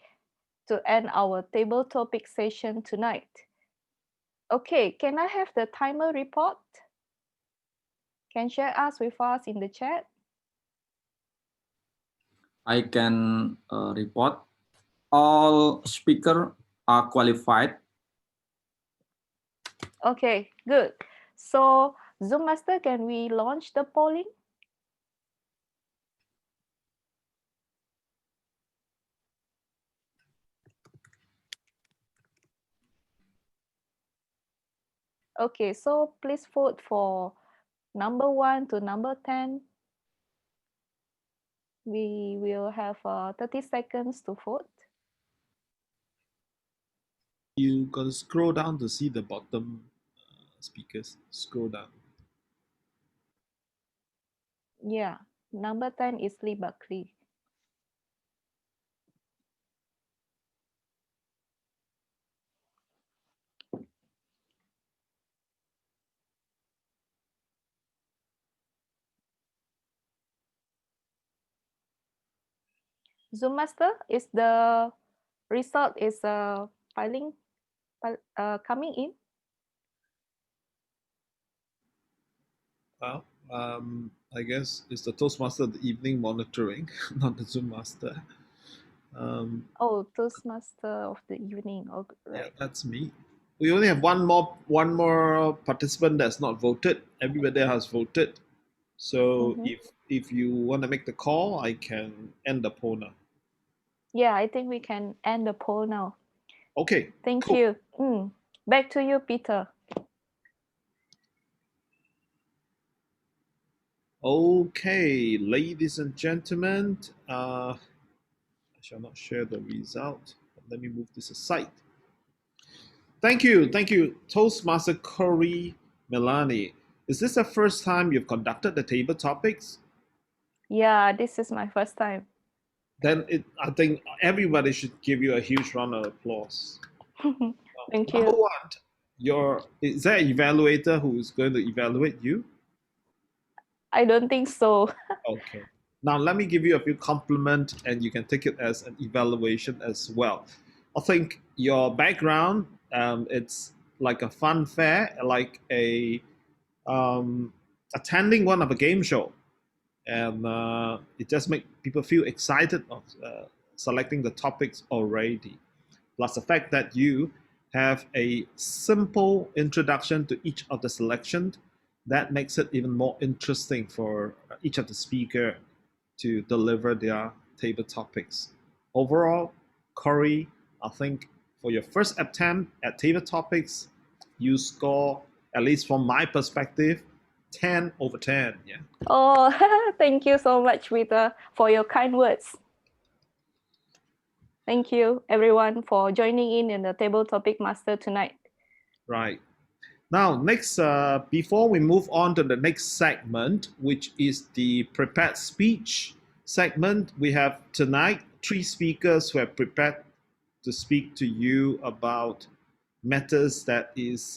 to end our table topic session tonight. Okay, can I have the timer report? Can share us with us in the chat? I can report all speakers are qualified. Okay, good. So Zoom Master, can we launch the polling? Okay, so please vote for number 1 to number 10. We will have 30 seconds to vote. You got to scroll down to see the bottom speakers. Scroll down. Yeah, number 10 is Lee Buckley. Zoom Master, is the result is coming in? Well, I guess it's the Toastmaster of the evening monitoring, not the Zoom Master. Oh, Toastmaster of the evening. Oh, Yeah, right. that's me. We only have one more participant that's not voted. Everybody has voted. So if you want to make the call, I can end the poll now. Yeah, I think we can end the poll now. Okay. Thank cool. you. Back to you, Peter. Okay, ladies and gentlemen, I shall not share the result. Let me move this aside. Thank you, Toastmaster Corey Milani. Is this the first time you've conducted the table topics? Yeah, this is my first time. Then I think everybody should give you a huge round of applause. Thank Number you. one, is there an evaluator who is going to evaluate you? I don't think so. Okay. Now let me give you a few compliments, and you can take it as an evaluation as well. I think your background, it's like a fun fair, like a attending one of a game show, and it just makes people feel excited of selecting the topics already. Plus the fact that you have a simple introduction to each of the selections, that makes it even more interesting for each of the speaker to deliver their table topics. Overall, Corey, I think for your first attempt at table topics, you score, at least from my perspective, 10 over 10. Yeah. Oh, thank you so much, Peter, for your kind words. Thank you, everyone, for joining in the Table Topic Master tonight. Right. Now, next, before we move on to the next segment, which is the prepared speech segment, we have tonight 3 speakers who have prepared to speak to you about matters that is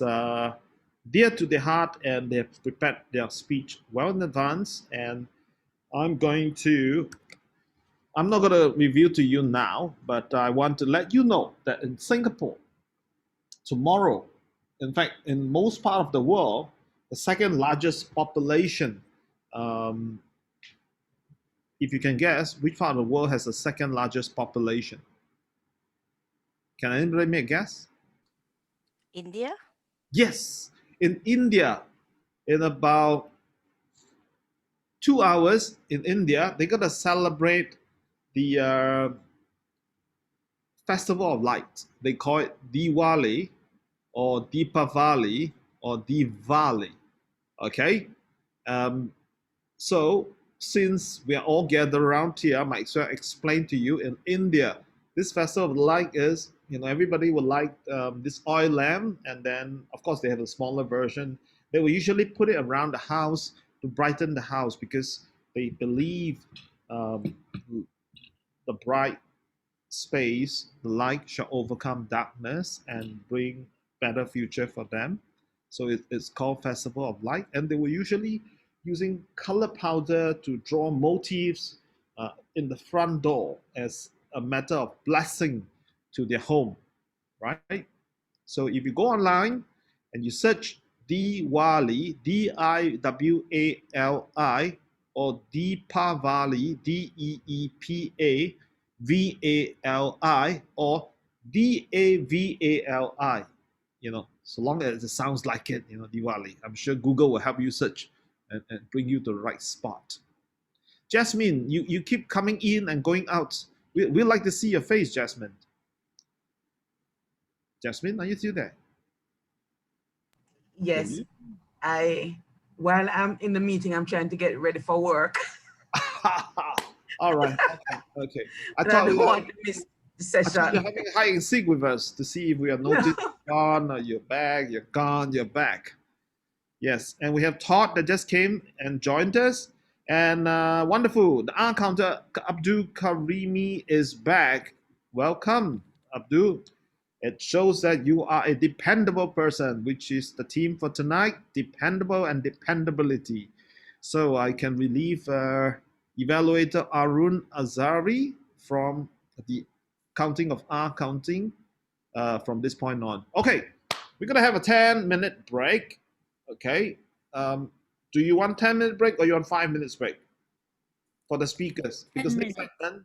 dear to their heart, and they have prepared their speech well in advance. And I'm not going to reveal to you now, but I want to let you know that in Singapore, tomorrow, in fact, in most part of the world, the second largest population, if you can guess, which part of the world has the second largest population? Can anybody make a guess? India? Yes, in India, in about 2 hours in India, they're going to celebrate the Festival of Lights. They call it Diwali or Deepavali or Diwali. Okay? So since we are all gathered around here, I might as well explain to you in India, this Festival of Light is, everybody would light this oil lamp, and then of course they have a smaller version. They will usually put it around the house to brighten the house because they believe the bright space, the light shall overcome darkness and bring better future for them. So it's called Festival of Light, and they will usually using color powder to draw motifs in the front door as a matter of blessing to their home, right? So if you go online and you search Diwali, Diwali, or Deepavali, Deepavali, or Davali, so long as it sounds like it, Diwali. I'm sure Google will help you search and bring you to the right spot. Jasmine, you keep coming in and going out. We like to see your face, Jasmine. Jasmine, are you still there? Yes, while I'm in the meeting, I'm trying to get ready for work. All right. Okay. I don't want to miss the session. You're having hide and seek with us to see if we are noticed. Gone, or you're back. You're gone. You're back. Yes, and we have Todd that just came and joined us, and wonderful. The counter Abdul Karimi is back. Welcome, Abdul. It shows that you are a dependable person, which is the theme for tonight: dependable and dependability. So I can relieve evaluator Arun Azhari from the counting of R counting from this point on. Okay, we're gonna have a 10-minute break. Okay, do you want 10-minute break or you want 5 minutes break for the speakers? Because next segment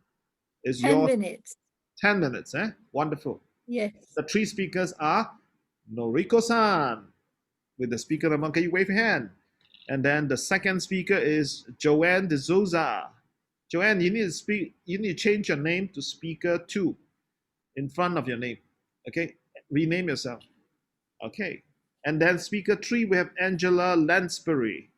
is 10 minutes. 10 minutes, eh? Wonderful. Yes. The three speakers are Noriko-san with the speaker number. Can you wave your hand? And then the second speaker is Joanne De Souza. Joanne, you need to speak. You need to change your name to speaker 2 in front of your name. Okay, rename yourself. Okay, and then speaker 3 we have Angela Lansbury.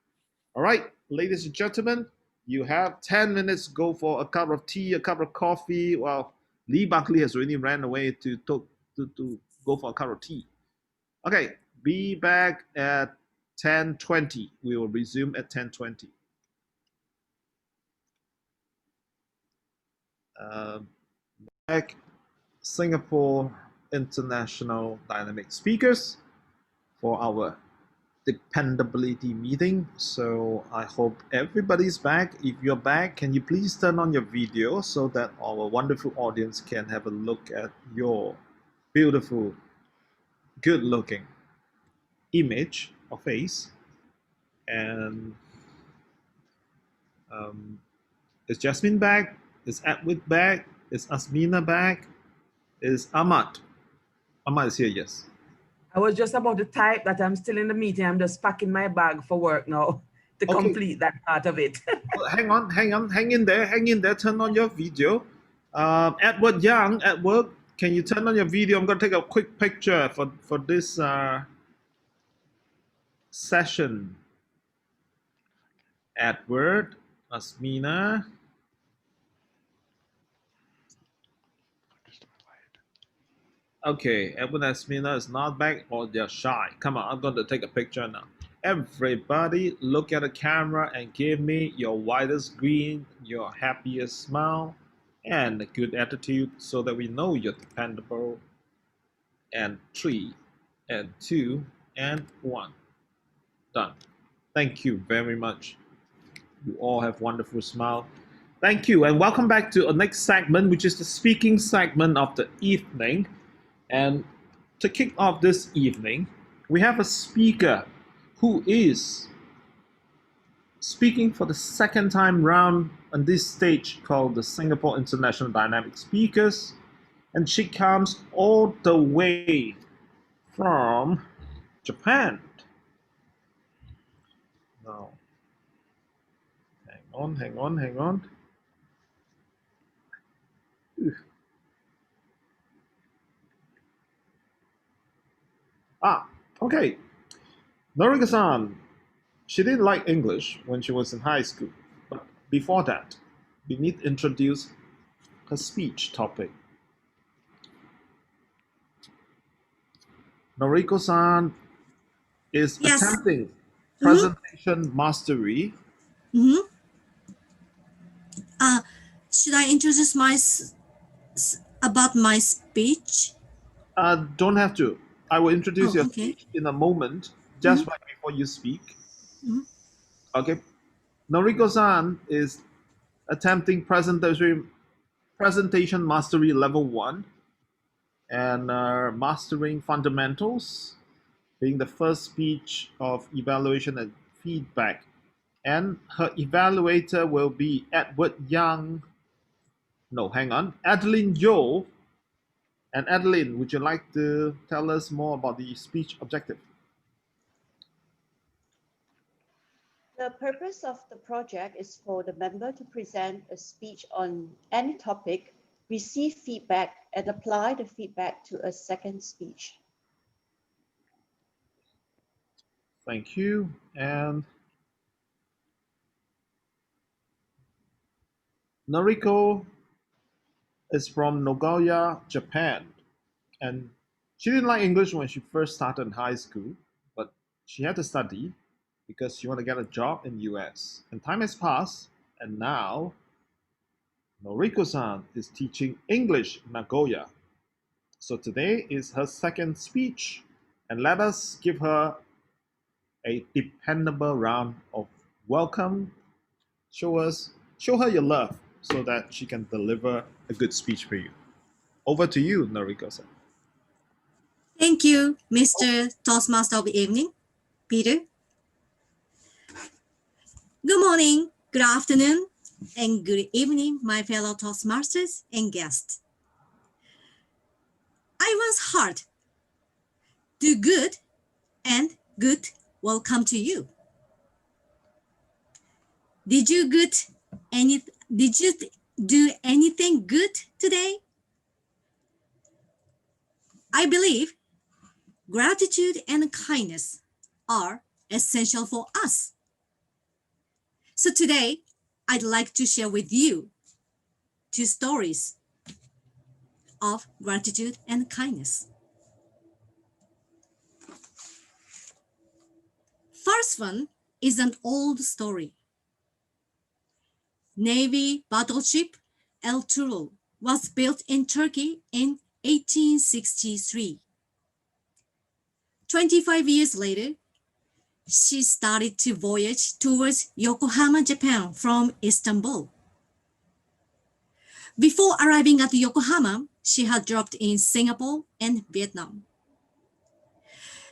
All right, ladies and gentlemen, you have 10 minutes. Go for a cup of tea, a cup of coffee. Well, Lee Buckley has already ran away to go for a cup of tea. Okay, be back at 10:20. We will resume at 10:20. Back Singapore International Dynamic Speakers for our dependability meeting. So I hope everybody's back. If you're back, can you please turn on your video so that our wonderful audience can have a look at your beautiful, good-looking image or face. And is Jasmine back? Is Edward back? Is Asmina back? Is Ahmad? Ahmad is here, yes. I was just about to type that I'm still in the meeting. I'm just packing my bag for work now to complete that part of it. Well, hang in there, turn on your video. Edward Young, Edward, can you turn on your video? I'm going to take a quick picture for this session. Edward, Asmina. Okay, Edward and Asmina is not back or they're shy. Come on, I'm going to take a picture now. Everybody look at the camera and give me your widest grin, your happiest smile, and a good attitude so that we know you're dependable. And 3, and 2, and 1. Done. Thank you very much. You all have wonderful smile. Thank you, and welcome back to our next segment, which is the speaking segment of the evening. And to kick off this evening, we have a speaker who is speaking for the second time round on this stage called the Singapore International Dynamic Speakers. And she comes all the way from Japan. Now, hang on. Okay. Noriko-san, she didn't like English when she was in high school. But before that, we need to introduce her speech topic. Noriko-san is attempting presentation mastery. Should I introduce about my speech? Don't have to. I will introduce your speech in a moment, just right before you speak. Okay, Noriko-san is attempting presentation mastery level 1 and mastering fundamentals, being the first speech of evaluation and feedback. And her evaluator will be Adeline Yo. And Adeline, would you like to tell us more about the speech objective? The purpose of the project is for the member to present a speech on any topic, receive feedback, and apply the feedback to a second speech. Thank you. And Noriko is from Nagoya, Japan. And she didn't like English when she first started in high school, but she had to study because she wanted to get a job in US. And time has passed, and now Noriko-san is teaching English in Nagoya. So today is her second speech, and let us give her a dependable round of welcome. Show her your love so that she can deliver a good speech for you. Over to you, Noriko-san. Thank you, Mr. Toastmaster of the Evening, Peter. Good morning, good afternoon, and good evening, my fellow Toastmasters and guests. I once heard, do good and good will come to you. Did you do anything good today? I believe gratitude and kindness are essential for us. So today, I'd like to share with you 2 stories of gratitude and kindness. First one is an old story. Navy battleship El Turo was built in Turkey in 1863. 25 years later, she started to voyage towards Yokohama, Japan from Istanbul. Before arriving at Yokohama, she had dropped in Singapore and Vietnam.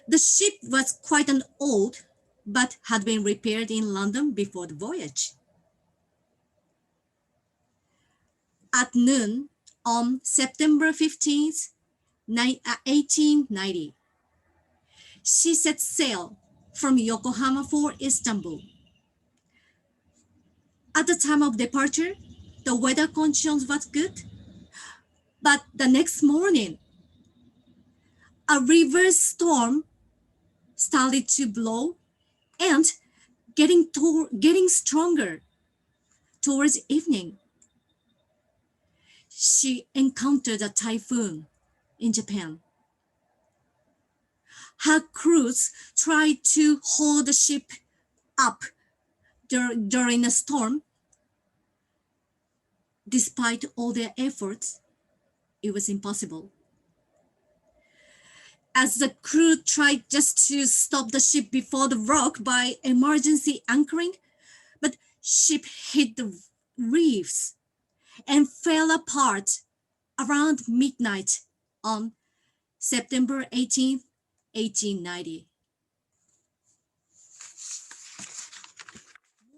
The ship was quite an old, but had been repaired in London before the voyage. At noon on September 15th, 1890, she set sail from Yokohama for Istanbul. At the time of departure, the weather conditions was good, but the next morning, a reverse storm started to blow and getting stronger towards evening. She encountered a typhoon in Japan. Her crews tried to hold the ship up during a storm. Despite all their efforts, it was impossible. As the crew tried just to stop the ship before the rock by emergency anchoring, but ship hit the reefs and fell apart around midnight on September 18th, 1890.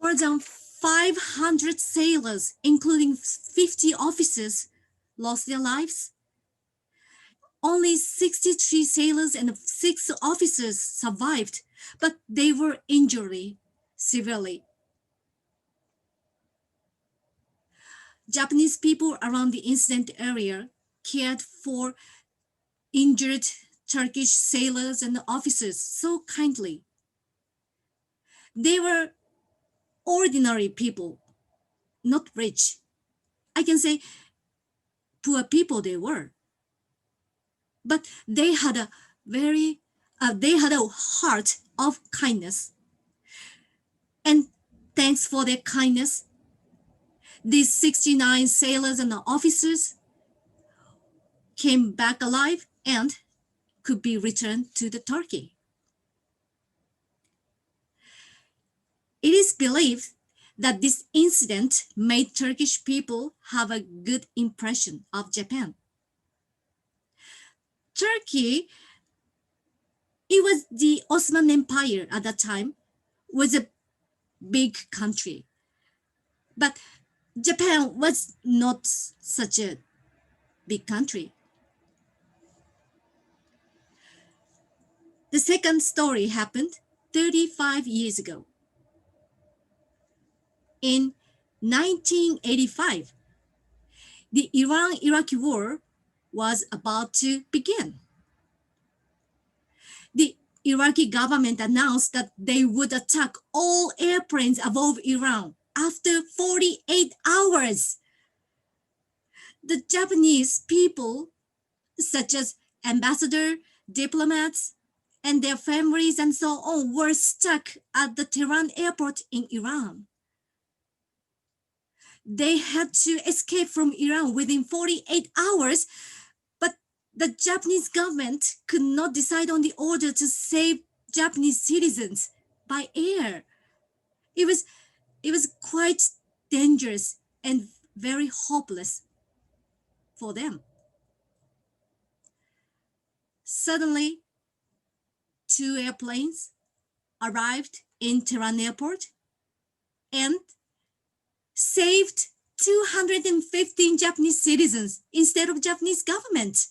More than 500 sailors, including 50 officers, lost their lives. Only 63 sailors and 6 officers survived, but they were injured severely. Japanese people around the incident area cared for injured Turkish sailors and officers so kindly. They were ordinary people, not rich. I can say poor people they were. But they had a heart of kindness. And thanks for their kindness, these 69 sailors and officers came back alive and could be returned to the Turkey. It is believed that this incident made Turkish people have a good impression of Japan. Turkey, it was the Ottoman Empire at that time, was a big country. But Japan was not such a big country. The second story happened 35 years ago. In 1985, the Iran-Iraqi war was about to begin. The Iraqi government announced that they would attack all airplanes above Iran after 48 hours. The Japanese people, such as ambassadors, diplomats, and their families and so on, were stuck at the Tehran airport in Iran. They had to escape from Iran within 48 hours, but the Japanese government could not decide on the order to save Japanese citizens by air. It was quite dangerous and very hopeless for them. Suddenly, 2 airplanes arrived in Tehran airport and saved 215 Japanese citizens instead of Japanese government.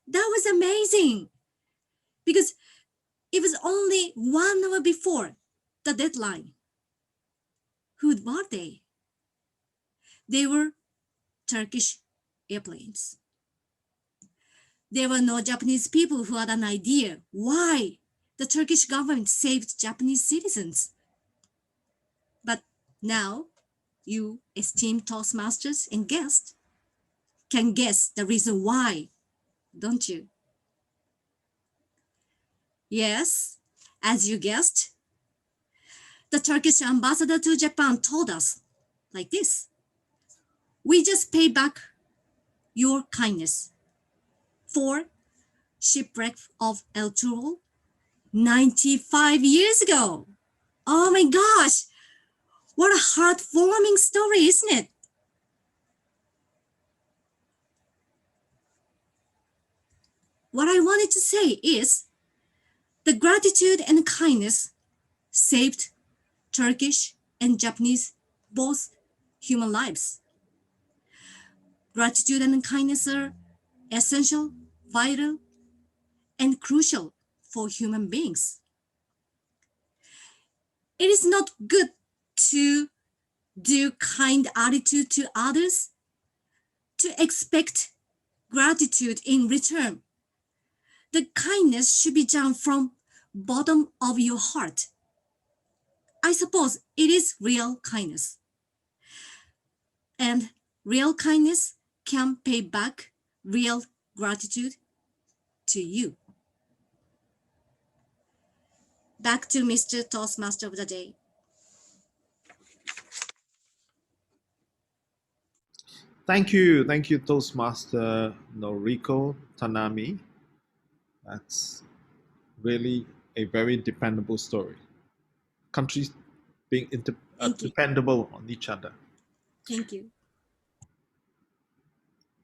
That was amazing because it was only 1 hour before the deadline. Who were they? They were Turkish airplanes. There were no Japanese people who had an idea why the Turkish government saved Japanese citizens. But now, you esteemed Toastmasters and guests can guess the reason why, don't you? Yes, as you guessed, the Turkish ambassador to Japan told us like this: we just pay back your kindness for shipwreck of El Turo 95 years ago. Oh my gosh, what a heartwarming story, isn't it? What I wanted to say is the gratitude and kindness saved Turkish and Japanese both human lives. Gratitude and kindness are essential, vital, and crucial for human beings. It is not good to do kind attitude to others, to expect gratitude in return. The kindness should be done from bottom of your heart. I suppose it is real kindness. And real kindness can pay back real gratitude to you. Back to Mr. Toastmaster of the Day. Thank you, Toastmaster Noriko Tanami. That's really a very dependable story. Countries being dependable on each other. Thank you.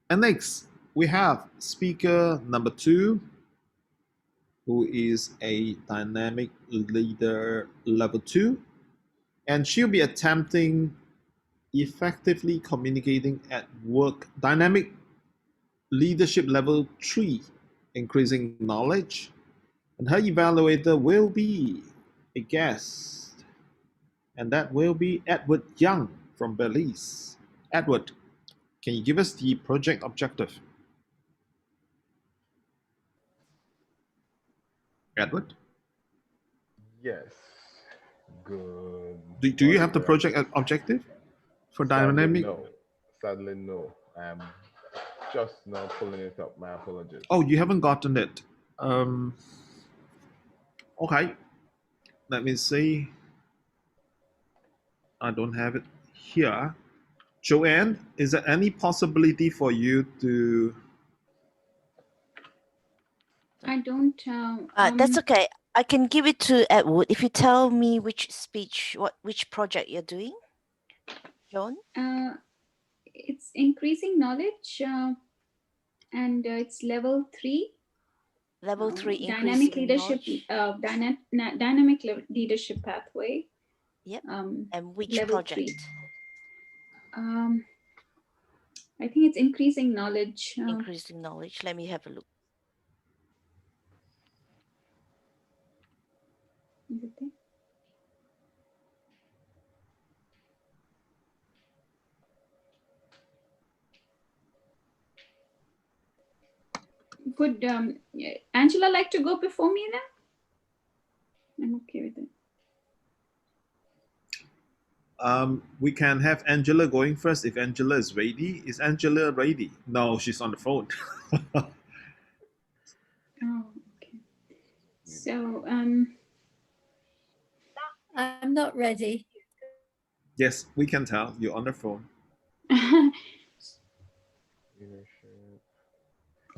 And next, we have speaker number 2, who is a dynamic leader level 2, and she'll be attempting effectively communicating at work, dynamic leadership level 3, increasing knowledge, and her evaluator will be a guest, and that will be Edward Young from Belize. Edward, can you give us the project objective? Edward? Yes. Good. Do you have the project objective for dynamic? Sadly, no. I'm just now pulling it up. My apologies. Oh, you haven't gotten it. Okay. Let me see. I don't have it here. Joanne, is there any possibility for you to? I don't. That's okay. I can give it to Edward if you tell me which speech, which project you're doing, John. It's increasing knowledge, and it's level 3. Level 3 dynamic increasing leadership, knowledge. dynamic leadership pathway. Yep. And which level project? 3. I think it's increasing knowledge. Increasing knowledge. Let me have a look. Is it there? Would Angela like to go before me then? I'm okay with it. We can have Angela going first if Angela is ready. Is Angela ready? No, she's on the phone. Oh, okay. So, I'm not ready. Yes, we can tell. You're on the phone.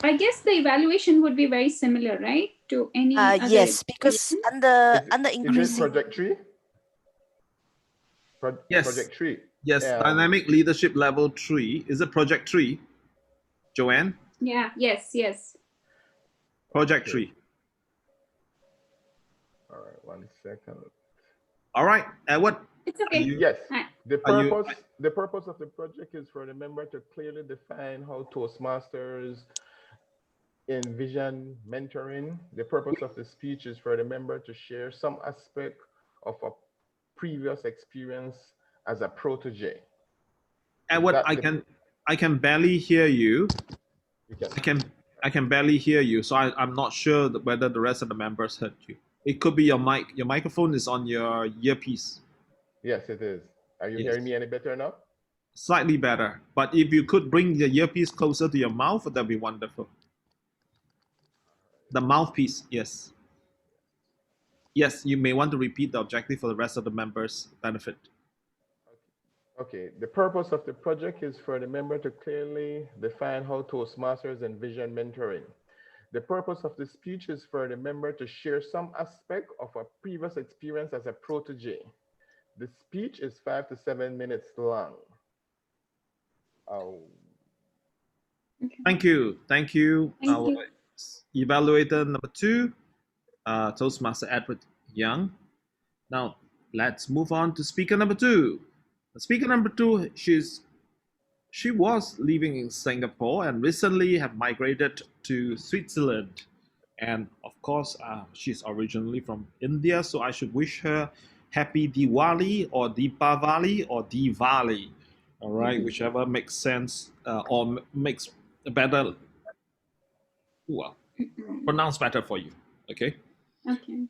I guess the evaluation would be very similar, right? To any other yes, because under increasing. Is it project 3? Yes. Project 3. Yes, dynamic leadership level 3. Is it project 3? Joanne? Yeah, yes. Project 3. All right, 1 second. All right, Edward. It's okay. Yes. The purpose of the project is for the member to clearly define how Toastmasters envision mentoring. The purpose of the speech is for the member to share some aspect of a previous experience as a protege. Edward, I can barely hear you. I can barely hear you, so I'm not sure whether the rest of the members heard you. It could be your mic. Your microphone is on your earpiece. Yes, it is. Are you hearing me any better now? Slightly better, but if you could bring the earpiece closer to your mouth, that'd be wonderful. The mouthpiece, yes. Yes, you may want to repeat the objective for the rest of the members' benefit. Okay, the purpose of the project is for the member to clearly define how Toastmasters envision mentoring. The purpose of the speech is for the member to share some aspect of a previous experience as a protege. The speech is 5 to 7 minutes long. Thank you. Thank you. Our evaluator number 2, Toastmaster Edward Young. Now, let's move on to speaker number 2. Speaker number 2, she was living in Singapore and recently have migrated to Switzerland. And of course, she's originally from India, so I should wish her happy Diwali or Deepavali or Diwali. All right, whichever makes sense or makes better, well, pronounce better for you. Okay. Okay.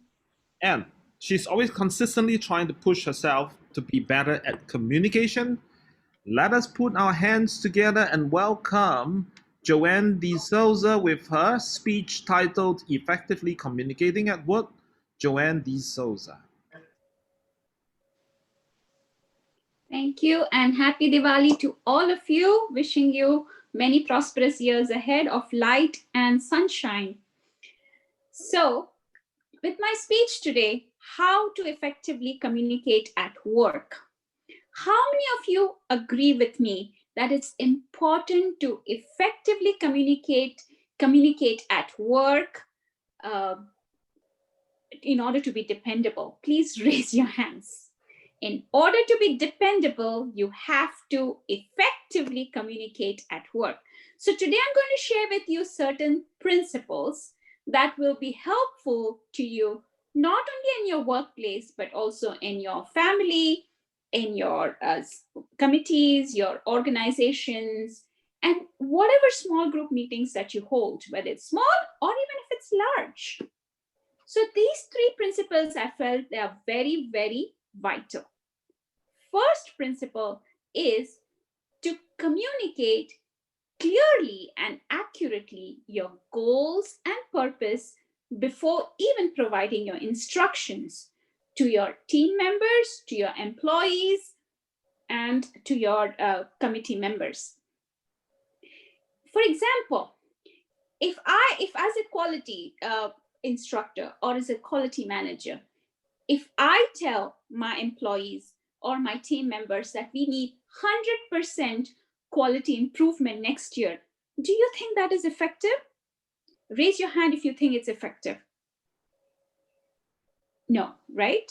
And she's always consistently trying to push herself to be better at communication. Let us put our hands together and welcome Joanne De Souza with her speech titled Effectively Communicating at Work. Joanne De Souza. Thank you, and happy Diwali to all of you. Wishing you many prosperous years ahead of light and sunshine. So, with my speech today, how to effectively communicate at work. How many of you agree with me that it's important to effectively communicate at work in order to be dependable? Please raise your hands. In order to be dependable, you have to effectively communicate at work. So today I'm going to share with you certain principles that will be helpful to you, not only in your workplace, but also in your family, in your committees, your organizations, and whatever small group meetings that you hold, whether it's small or even if it's large. So these 3 principles, I felt they are very, very vital. First principle is to communicate clearly and accurately your goals and purpose before even providing your instructions to your team members, to your employees, and to your committee members. For example, if as a quality, instructor or as a quality manager, if I tell my employees or my team members that we need 100% quality improvement next year, do you think that is effective? Raise your hand if you think it's effective. No, right?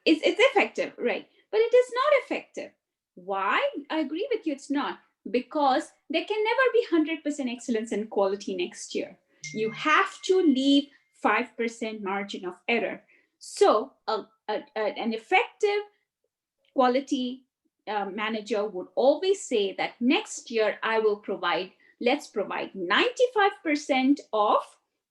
It's effective, right? But it is not effective. Why? I agree with you, it's not. Because there can never be 100% excellence and quality next year. You have to leave 5% margin of error. So an effective quality manager would always say that next year let's provide 95% of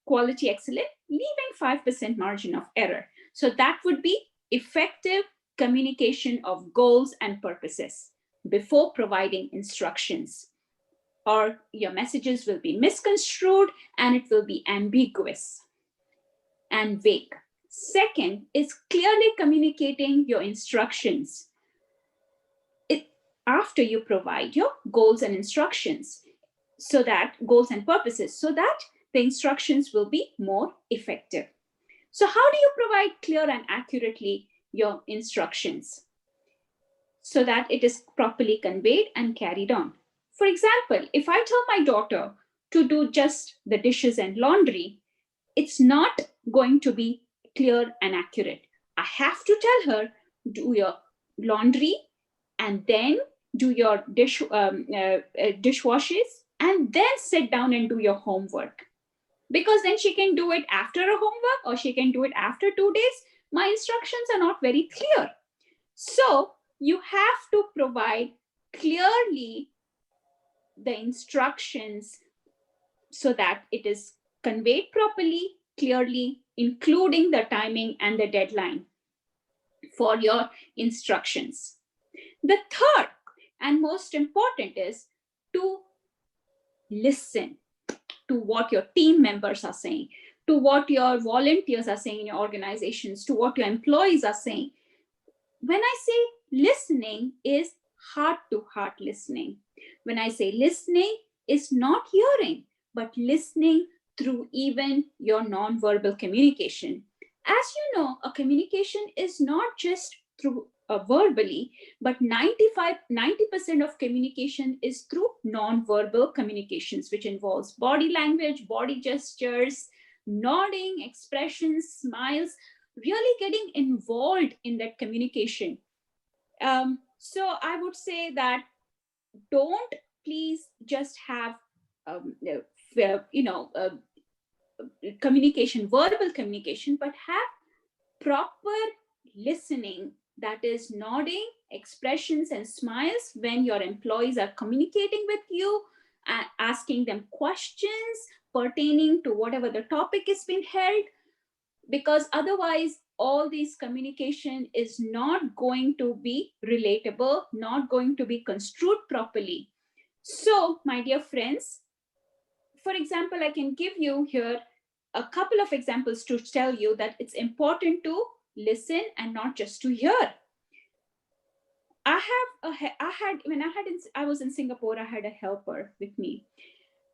quality excellence, leaving 5% margin of error. So that would be effective communication of goals and purposes before providing instructions, or your messages will be misconstrued and it will be ambiguous and vague. Second is clearly communicating your instructions after you provide your goals and instructions, so that goals and purposes, so that the instructions will be more effective. So how do you provide clear and accurately your instructions so that it is properly conveyed and carried on? For example, if I tell my daughter to do just the dishes and laundry, it's not going to be clear and accurate. I have to tell her, do your laundry and then do your dishwashes and then sit down and do your homework. Because then she can do it after her homework or she can do it after 2 days. My instructions are not very clear. So you have to provide clearly the instructions so that it is conveyed properly, clearly, including the timing and the deadline for your instructions. The third and most important is to listen to what your team members are saying, to what your volunteers are saying in your organizations, to what your employees are saying. When I say listening is heart-to-heart listening. When I say listening, it's not hearing, but listening through even your non-verbal communication. As you know, a communication is not just through verbally, but 90% of communication is through non-verbal communications, which involves body language, body gestures, nodding, expressions, smiles, really getting involved in that communication. So I would say that don't please just have communication, verbal communication, but have proper listening, that is nodding, expressions and smiles when your employees are communicating with you, asking them questions pertaining to whatever the topic is being held, because otherwise all this communication is not going to be relatable, not going to be construed properly. So, my dear friends, for example, I can give you here a couple of examples to tell you that it's important to listen and not just to hear. I was in Singapore, I had a helper with me.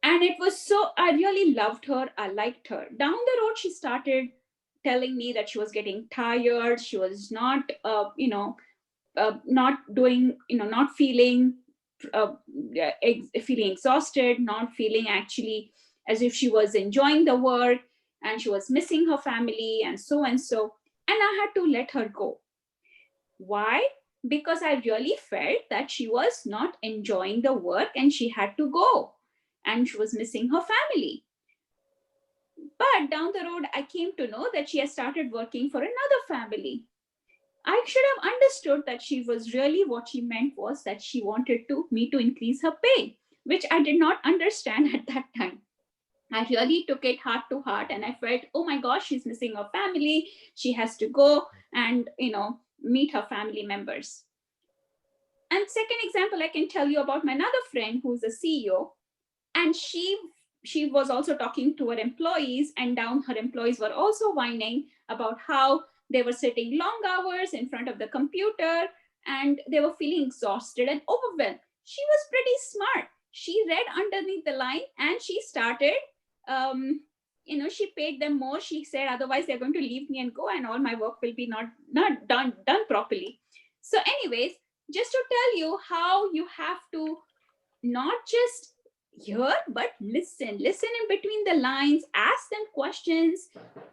And it was so, I really loved her, I liked her. Down the road, she started telling me that she was getting tired, she was not, not doing, not feeling, feeling exhausted, not feeling actually as if she was enjoying the work, and she was missing her family and so and so. And I had to let her go. Why? Because I really felt that she was not enjoying the work and she had to go and she was missing her family. But down the road, I came to know that she has started working for another family. I should have understood that she was really, what she meant was that she wanted me to increase her pay, which I did not understand at that time. I really took it heart to heart and I felt, oh my gosh, she's missing her family. She has to go and, meet her family members. And second example, I can tell you about my another friend who's a CEO, and she was also talking to her employees, and down her employees were also whining about how they were sitting long hours in front of the computer and they were feeling exhausted and overwhelmed. She was pretty smart. She read underneath the line and she started she paid them more. She said, otherwise they're going to leave me and go, and all my work will be not done properly. So anyways, just to tell you how you have to not just hear, but listen in between the lines, ask them questions,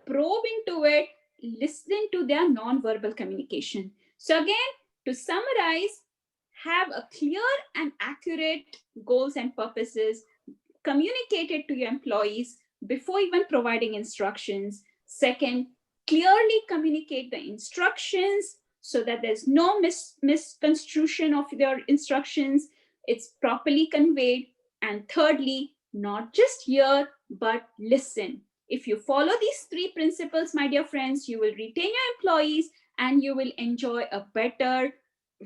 probe into it, listen to their non-verbal communication. So again, to summarize, have a clear and accurate goals and purposes, communicate it to your employees before even providing instructions. Second, clearly communicate the instructions so that there's no misconstruction of your instructions. It's properly conveyed. And thirdly, not just hear, but listen. If you follow these 3 principles, my dear friends, you will retain your employees and you will enjoy a better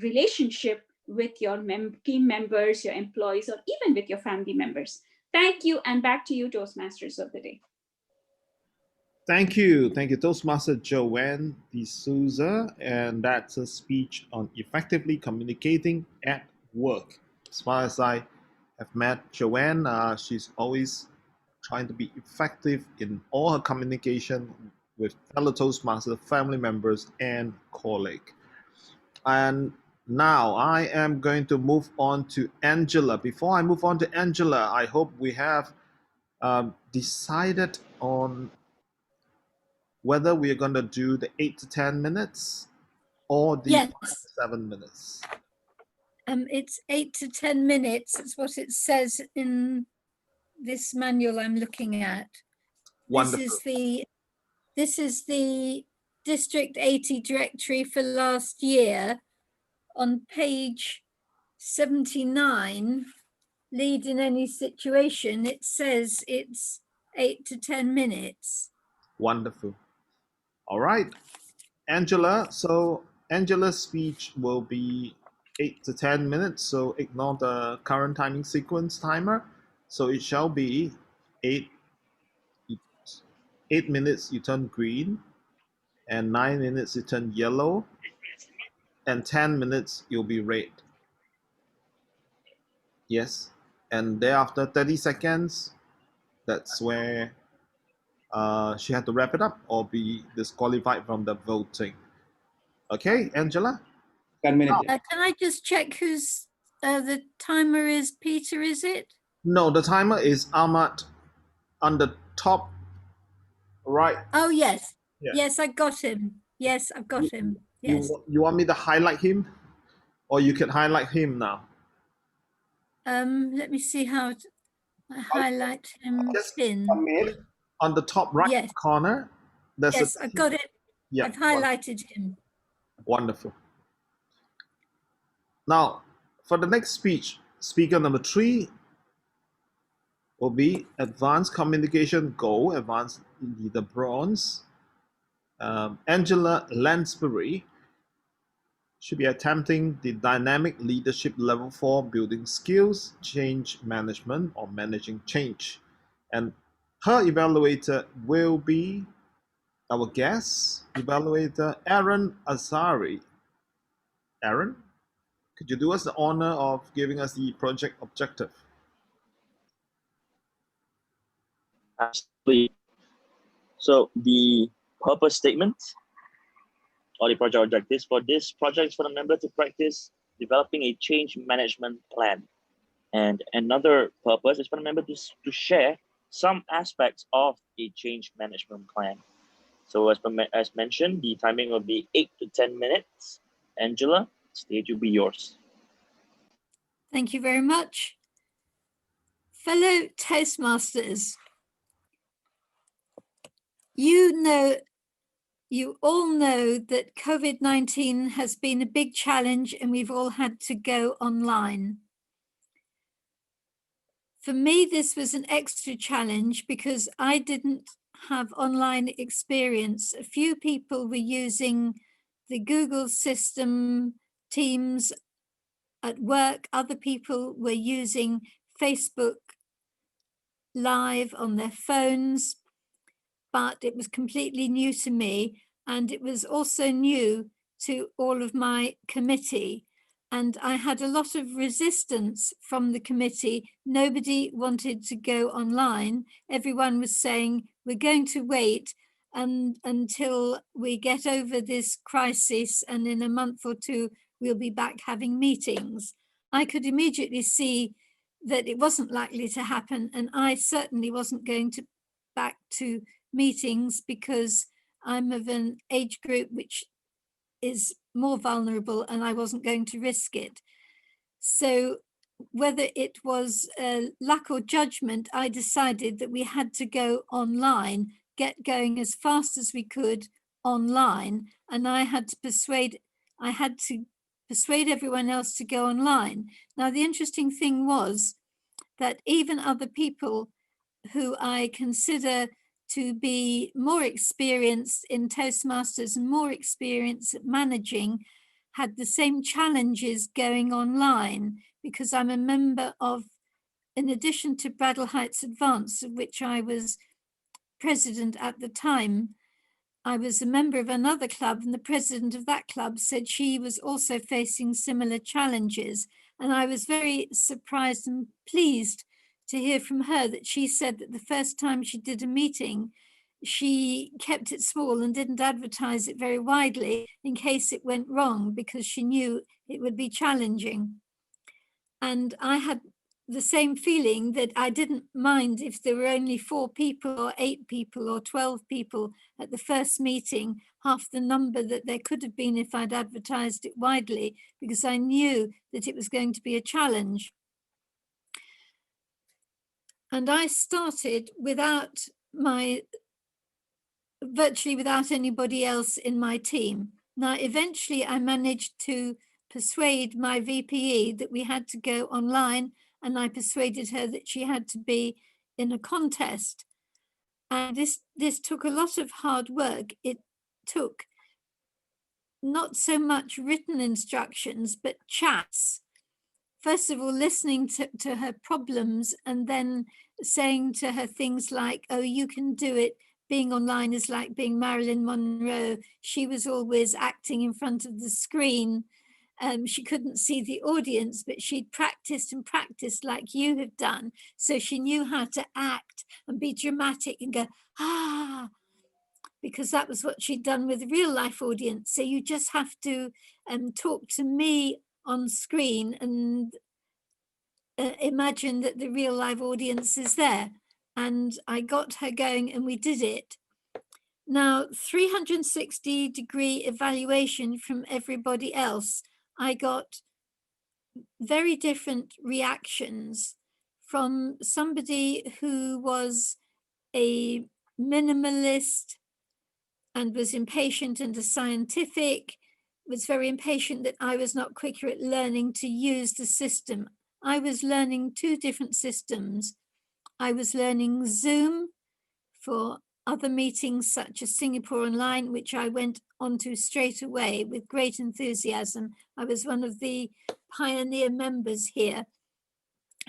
relationship with your team members, your employees, or even with your family members. Thank you, and back to you, Toastmasters of the day. Thank you, Toastmaster Joanne D'Souza, and that's a speech on effectively communicating at work. As far as I have met Joanne, she's always trying to be effective in all her communication with fellow Toastmasters, family members, and colleagues. And now I am going to move on to Angela. Before I move on to Angela, I hope we have decided on whether we are going to do the 8 to 10 minutes or the 5 to 7 minutes. It's 8 to 10 minutes. It's what it says in this manual I'm looking at. Wonderful. This is the District 80 directory for last year. On page 79, lead in any situation, it says it's 8 to 10 minutes. Wonderful. All right, Angela. So Angela's speech will be 8 to 10 minutes. So ignore the current timing sequence timer. So it shall be 8 minutes you turn green, and 9 minutes you turn yellow, and 10 minutes you'll be red. Yes, and thereafter 30 seconds, that's where she had to wrap it up or be disqualified from the voting. Okay, Angela? 10 minutes. Can I just check who's the timer is? Peter, is it? No, the timer is Ahmad on the top right. Oh, yes. Yeah. Yes, I got him. Yes, I've got him. Yes. You want me to highlight him? Or you can highlight him now. Let me see how I highlight him. Pin. On the top right corner. Yes, I've got it. Yeah. I've highlighted him. Wonderful. Now, for the next speech, speaker number 3 will be Advanced Communication Gold, Advanced Leader Bronze. Angela Lansbury should be attempting the Dynamic Leadership Level 4 Building Skills, Change Management, or Managing Change. And her evaluator will be our guest, evaluator Aaron Azhari. Aaron, could you do us the honor of giving us the project objective? Absolutely. So the purpose statement or the project objectives for this project is for the member to practice developing a change management plan. And another purpose is for the member to share some aspects of a change management plan. So as mentioned, the timing will be 8 to 10 minutes. Angela, stage will be yours. Thank you very much. Fellow Toastmasters, you all know that COVID-19 has been a big challenge and we've all had to go online. For me, this was an extra challenge because I didn't have online experience. A few people were using the Google system, Teams at work. Other people were using Facebook Live on their phones, but it was completely new to me. And it was also new to all of my committee. And I had a lot of resistance from the committee. Nobody wanted to go online. Everyone was saying, we're going to wait until we get over this crisis, and in a month or two, we'll be back having meetings. I could immediately see that it wasn't likely to happen, and I certainly wasn't going to back to meetings because I'm of an age group which is more vulnerable, and I wasn't going to risk it. So whether it was luck or judgment, I decided that we had to go online, get going as fast as we could online, and I had to persuade everyone else to go online. Now, the interesting thing was that even other people who I consider to be more experienced in Toastmasters and more experienced at managing had the same challenges going online, because I'm a member of, in addition to Bradle Heights Advance, of which I was president at the time, I was a member of another club, and the president of that club said she was also facing similar challenges. And I was very surprised and pleased to hear from her that she said that the first time she did a meeting, she kept it small and didn't advertise it very widely in case it went wrong, because she knew it would be challenging. And I had the same feeling, that I didn't mind if there were only 4 people or 8 people or 12 people at the first meeting, half the number that there could have been if I'd advertised it widely, because I knew that it was going to be a challenge. And I started virtually without anybody else in my team. Now, eventually I managed to persuade my VPE that we had to go online, and I persuaded her that she had to be in a contest. And this took a lot of hard work. It took not so much written instructions, but chats. First of all, listening to her problems, and then saying to her things like, oh, you can do it. Being online is like being Marilyn Monroe. She was always acting in front of the screen. She couldn't see the audience, but she'd practiced and practiced like you have done. So she knew how to act and be dramatic and go, ah, because that was what she'd done with a real life audience. So you just have to talk to me on screen and imagine that the real live audience is there. And I got her going, and we did it. Now, 360-degree evaluation from everybody else. I got very different reactions from somebody who was a minimalist and was impatient and a scientific, was very impatient that I was not quicker at learning to use the system. I was learning 2 different systems. I was learning Zoom for other meetings such as Singapore Online, which I went onto straight away with great enthusiasm. I was one of the pioneer members here.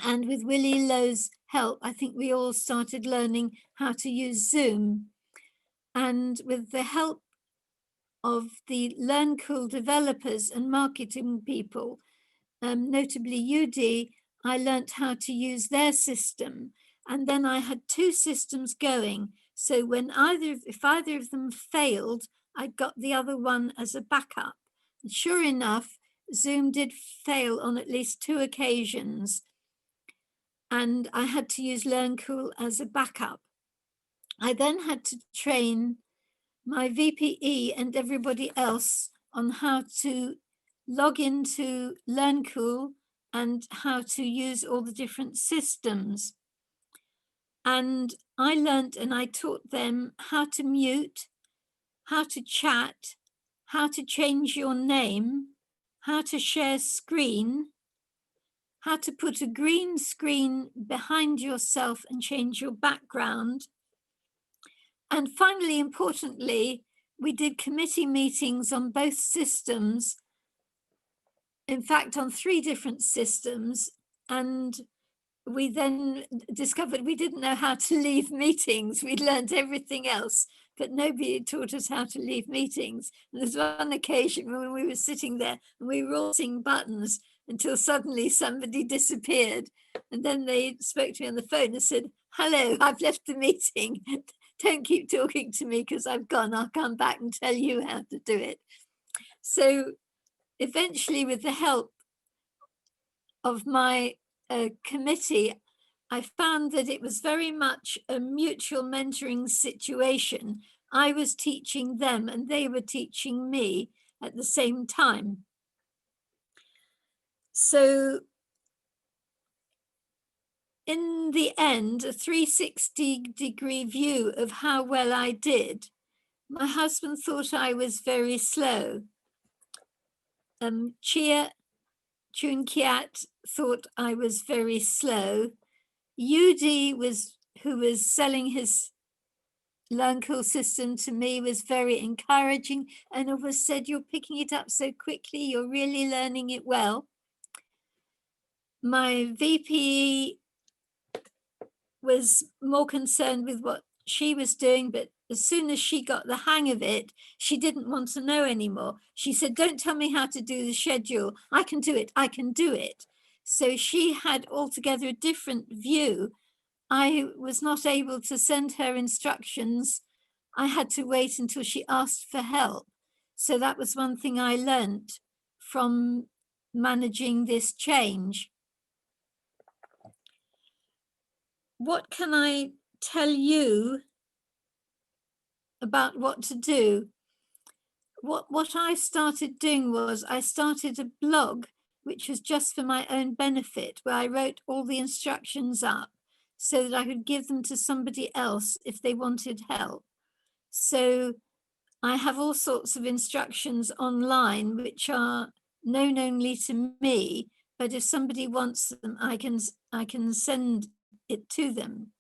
And with Willie Lowe's help, I think we all started learning how to use Zoom. And with the help of the LearnCool developers and marketing people, notably UD, I learned how to use their system. And then I had 2 systems going. So when if either of them failed, I got the other one as a backup. And sure enough, Zoom did fail on at least 2 occasions. And I had to use LearnCool as a backup. I then had to train my VPE and everybody else on how to log into LearnCool and how to use all the different systems. And I learned and I taught them how to mute, how to chat, how to change your name, how to share screen, how to put a green screen behind yourself and change your background. And finally, importantly, we did committee meetings on both systems. In fact, on 3 different systems. And we then discovered we didn't know how to leave meetings. We'd learned everything else, but nobody taught us how to leave meetings. And there's one occasion when we were sitting there and we were all pressing buttons until suddenly somebody disappeared. And then they spoke to me on the phone and said, "Hello, I've left the meeting. Don't keep talking to me because I've gone. I'll come back and tell you how to do it." So eventually, with the help of my committee, I found that it was very much a mutual mentoring situation. I was teaching them and they were teaching me at the same time. So in the end, a 360-degree view of how well I did. My husband thought I was very slow. Chia Chun Kiat thought I was very slow. Yudi who was selling his Learncool system to me, was very encouraging and always said, "You're picking it up so quickly, you're really learning it well." My VP was more concerned with what she was doing, but as soon as she got the hang of it, she didn't want to know anymore. She said, "Don't tell me how to do the schedule. I can do it. I can do it." So she had altogether a different view. I was not able to send her instructions. I had to wait until she asked for help. So that was one thing I learned from managing this change. What can I tell you about what to do? What I started doing was I started a blog, which was just for my own benefit, where I wrote all the instructions up so that I could give them to somebody else if they wanted help. So I have all sorts of instructions online, which are known only to me, but if somebody wants them, I can send it to them.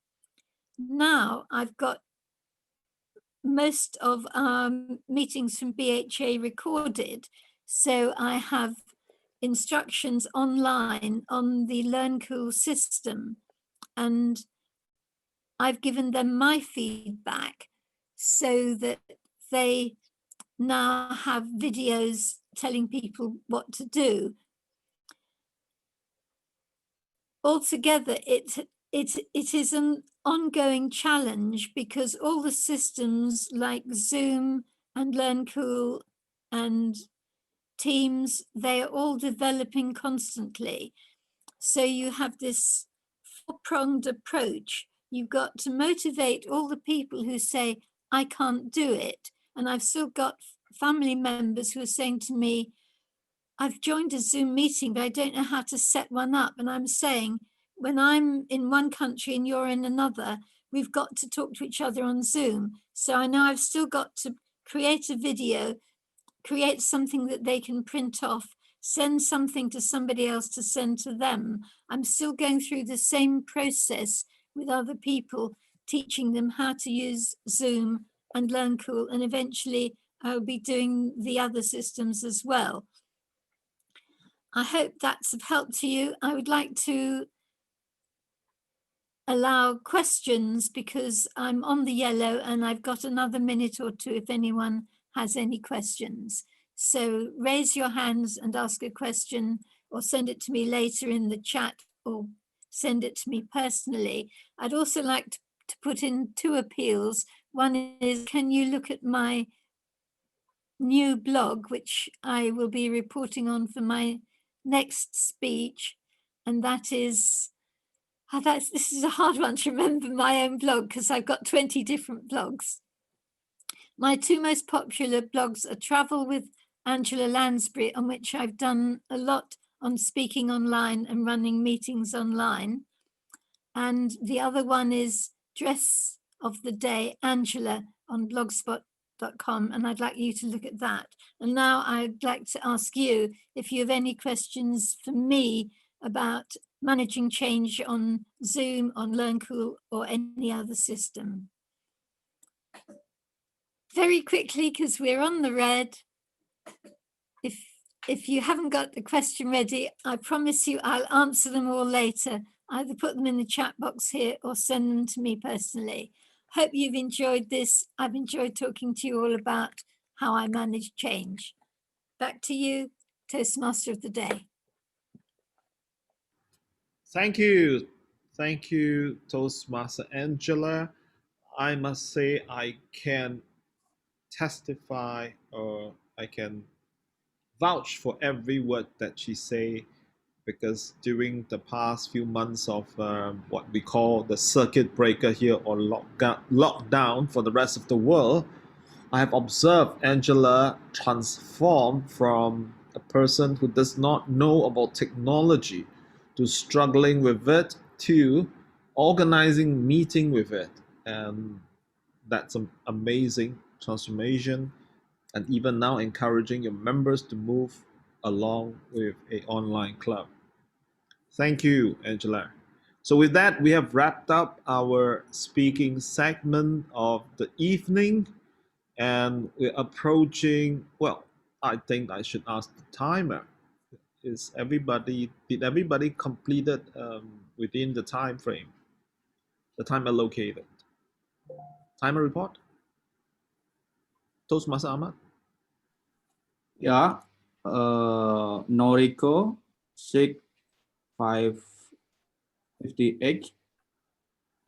Now I've got most of our meetings from BHA recorded, so I have instructions online on the Learncool system, and I've given them my feedback so that they now have videos telling people what to do. Altogether, it is an ongoing challenge because all the systems like Zoom and Learncool and Teams, they are all developing constantly. So you have this four-pronged approach. You've got to motivate all the people who say, "I can't do it." And I've still got family members who are saying to me, "I've joined a Zoom meeting, but I don't know how to set one up." And I'm saying, when I'm in one country and you're in another, we've got to talk to each other on Zoom. So I know I've still got to create a video, create something that they can print off, send something to somebody else to send to them. I'm still going through the same process with other people, teaching them how to use Zoom and Learncool, and eventually I'll be doing the other systems as well. I hope that's of help to you. I would like to allow questions because I'm on the yellow and I've got another minute or two if anyone has any questions. So raise your hands and ask a question, or send it to me later in the chat, or send it to me personally. I'd also like to put in two appeals. One is, can you look at my new blog, which I will be reporting on for my next speech, and that is, this is a hard one to remember, my own blog, because I've got 20 different blogs. My two most popular blogs are Travel with Angela Lansbury, on which I've done a lot on speaking online and running meetings online. And the other one is Dress of the Day Angela on blogspot.com, and I'd like you to look at that. And now I'd like to ask you if you have any questions for me about managing change on Zoom, on Learncool, or any other system. Very quickly, because we're on the red. If you haven't got the question ready, I promise you I'll answer them all later. Either put them in the chat box here or send them to me personally. hope you've enjoyed this. I've enjoyed talking to you all about how I manage change. Back to you, Toastmaster of the Day. Thank you. Thank you, Toastmaster Angela. I must say I can testify or I can vouch for every word that she say, because during the past few months of what we call the circuit breaker here or lockdown for the rest of the world, I have observed Angela transform from a person who does not know about technology to struggling with it to organizing meeting with it. And that's an amazing transformation. And even now encouraging your members to move along with an online club. Thank you, Angela. So with that, we have wrapped up our speaking segment of the evening. And we're approaching, well, I think I should ask the timer. Did everybody complete it within the time frame, the time allocated? Timer report? Toastmaster Ahmad? Yeah, Noriko 6:58,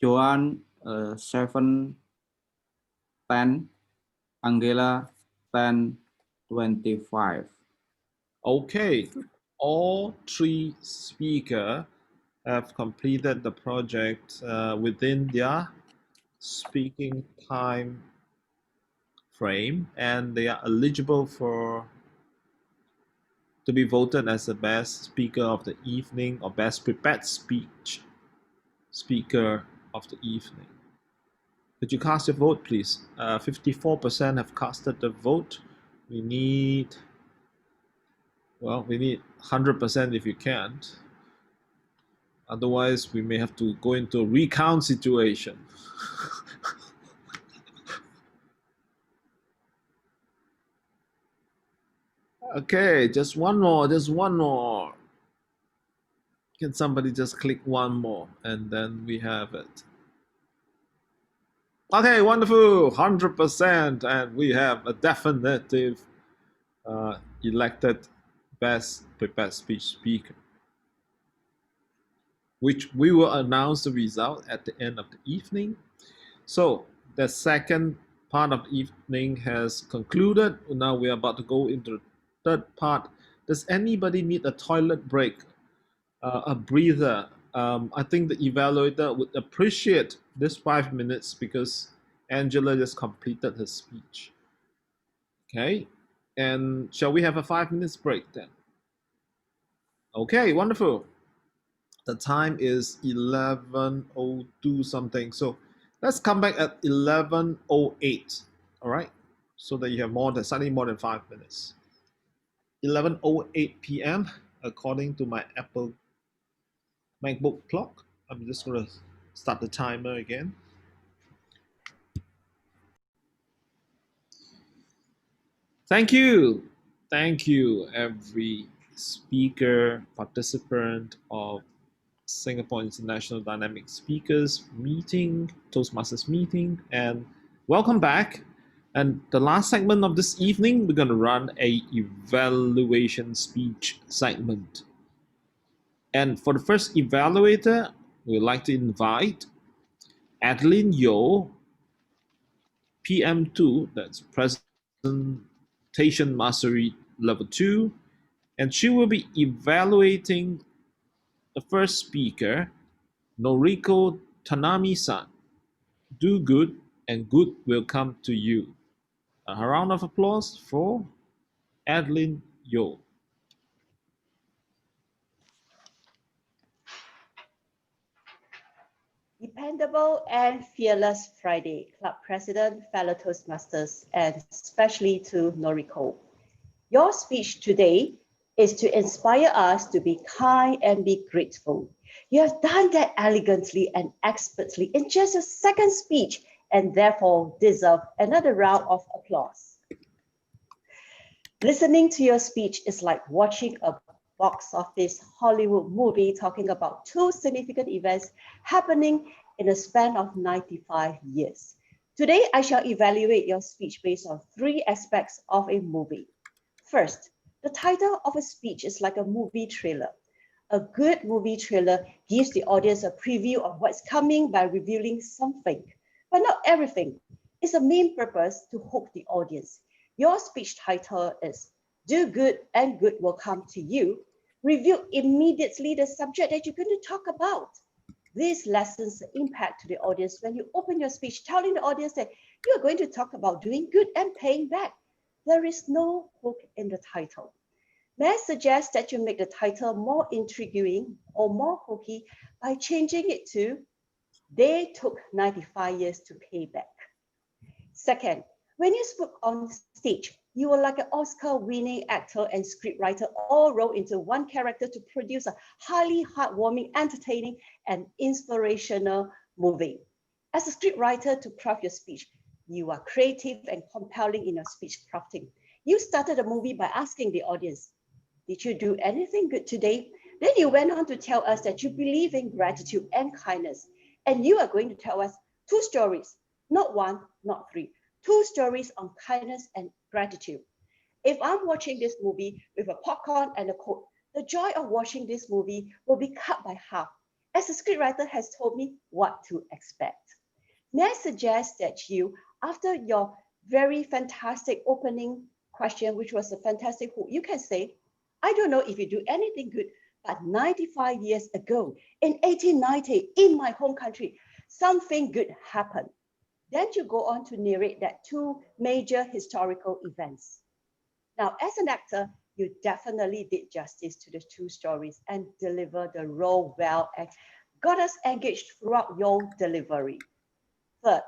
Joan 7:10, Angela 10:25. Okay, all three speakers have completed the project within their speaking time frame, and they are eligible to be voted as the best speaker of the evening or best prepared speech speaker of the evening. Could you cast your vote, please? 54% have casted the vote. We need 100% if you can't. Otherwise, we may have to go into a recount situation. Okay, just one more. Can somebody just click one more and then we have it. Okay, wonderful, 100%, and we have a definitive elected best prepared speech speaker, which we will announce the result at the end of the evening. So the second part of the evening has concluded. Now we are about to go into the third part. Does anybody need a toilet break, a breather? I think the evaluator would appreciate this 5 minutes because Angela just completed her speech. Okay, and shall we have a 5 minutes break then? Okay, wonderful. The time is 11:02 something. So let's come back at 11:08. All right, so that you have slightly more than 5 minutes. 11:08 p.m. according to my Apple MacBook clock. I'm just gonna start the timer again. Thank you every speaker, participant of Singapore International Dynamic Speakers meeting, Toastmasters meeting, and welcome back. And the last segment of this evening, we're going to run a evaluation speech segment. And for the first evaluator, we'd like to invite Adeline Yo, PM2, that's Presentation Mastery Level 2, and she will be evaluating the first speaker, Noriko Tanami-san. Do good and good will come to you. A round of applause for Adeline Yo. Dependable and Fearless Friday, Club President, fellow Toastmasters, and especially to Noriko. Your speech today is to inspire us to be kind and be grateful. You have done that elegantly and expertly in just your second speech and therefore deserve another round of applause. Listening to your speech is like watching a box office Hollywood movie talking about two significant events happening in a span of 95 years. Today, I shall evaluate your speech based on 3 aspects of a movie. First, the title of a speech is like a movie trailer. A good movie trailer gives the audience a preview of what's coming by revealing something, but not everything. It's the main purpose to hook the audience. Your speech title is Do Good and Good Will Come to You. Reveal immediately the subject that you're going to talk about. This lessens the impact to the audience when you open your speech, telling the audience that you are going to talk about doing good and paying back. There is no hook in the title. May I suggest that you make the title more intriguing or more hooky by changing it to They Took 95 Years to Pay Back. Second, when you spoke on stage, you were like an Oscar-winning actor and scriptwriter all rolled into one character to produce a highly heartwarming, entertaining, and inspirational movie. As a scriptwriter to craft your speech, you are creative and compelling in your speech crafting. You started the movie by asking the audience, did you do anything good today? Then you went on to tell us that you believe in gratitude and kindness. And you are going to tell us 2 stories, not 1, not 3, 2 stories on kindness and gratitude. If I'm watching this movie with a popcorn and a Coke, the joy of watching this movie will be cut by half, as the scriptwriter has told me what to expect. May I suggest that you, after your very fantastic opening question, which was a fantastic hook, you can say, I don't know if you do anything good, but 95 years ago, in 1890, in my home country, something good happened. Then you go on to narrate that 2 major historical events. Now, as an actor, you definitely did justice to the 2 stories and delivered the role well and got us engaged throughout your delivery. Third,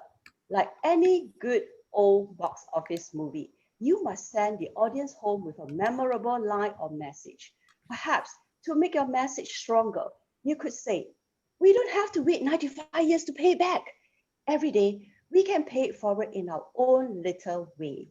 like any good old box office movie, you must send the audience home with a memorable line or message. Perhaps to make your message stronger, you could say, we don't have to wait 95 years to pay back. Every day, we can pay it forward in our own little way.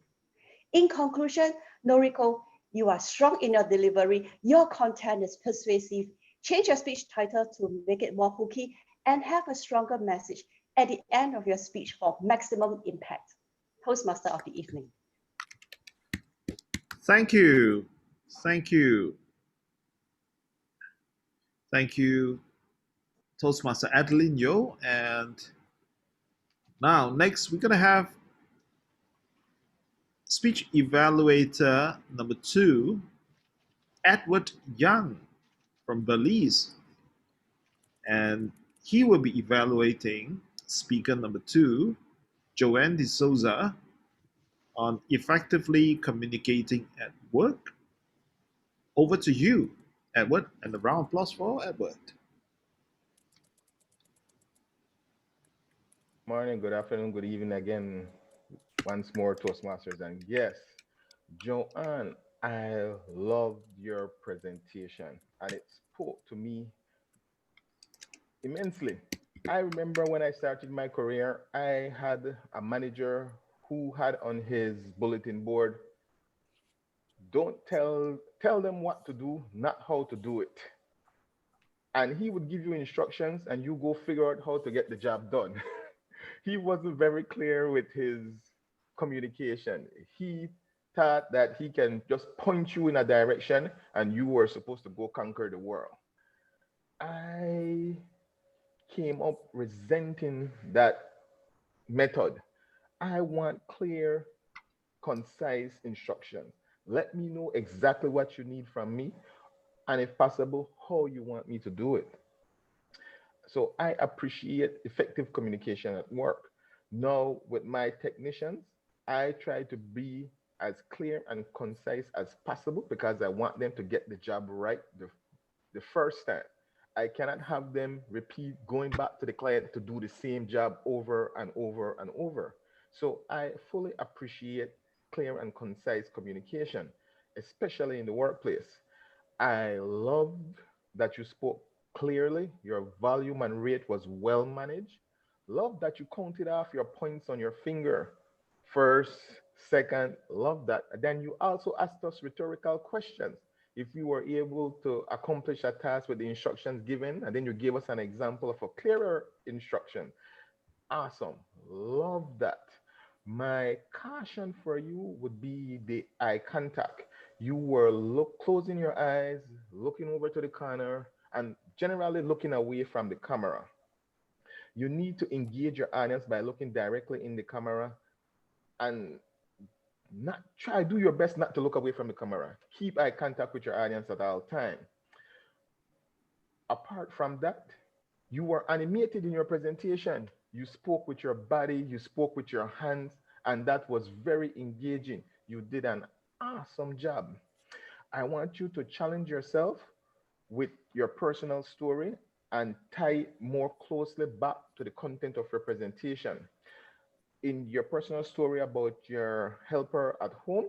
In conclusion, Noriko, you are strong in your delivery, your content is persuasive, change your speech title to make it more hooky, and have a stronger message at the end of your speech for maximum impact. Toastmaster of the evening. Thank you. Thank you. Thank you, Toastmaster Adeline Yo. And now, next, we're going to have speech evaluator number 2, Edward Young from Belize. And he will be evaluating speaker number 2, Joanne D'Souza, on effectively communicating at work. Over to you, Edward, and a round of applause for Edward. Morning, good afternoon, good evening again. Once more, Toastmasters. And yes, Joanne, I loved your presentation and it spoke to me immensely. I remember when I started my career, I had a manager who had on his bulletin board, don't tell them what to do, not how to do it. And he would give you instructions and you go figure out how to get the job done. He wasn't very clear with his communication. He thought that he can just point you in a direction and you were supposed to go conquer the world. I came up resenting that method. I want clear, concise instructions. Let me know exactly what you need from me, and if possible, how you want me to do it. So I appreciate effective communication at work. Now, with my technicians, I try to be as clear and concise as possible because I want them to get the job right the first time. I cannot have them repeat going back to the client to do the same job over and over and over. So I fully appreciate clear and concise communication, especially in the workplace. I loved that you spoke clearly, your volume and rate was well managed. Love that you counted off your points on your finger. First, second, love that. And then you also asked us rhetorical questions. If you were able to accomplish a task with the instructions given, and then you gave us an example of a clearer instruction. Awesome. Love that. My caution for you would be the eye contact. You were closing your eyes, looking over to the corner, and generally looking away from the camera. You need to engage your audience by looking directly in the camera and not try, do your best not to look away from the camera. Keep eye contact with your audience at all time. Apart from that, you were animated in your presentation. You spoke with your body, you spoke with your hands, and that was very engaging. You did an awesome job. I want you to challenge yourself with your personal story and tie more closely back to the content of your presentation. In your personal story about your helper at home,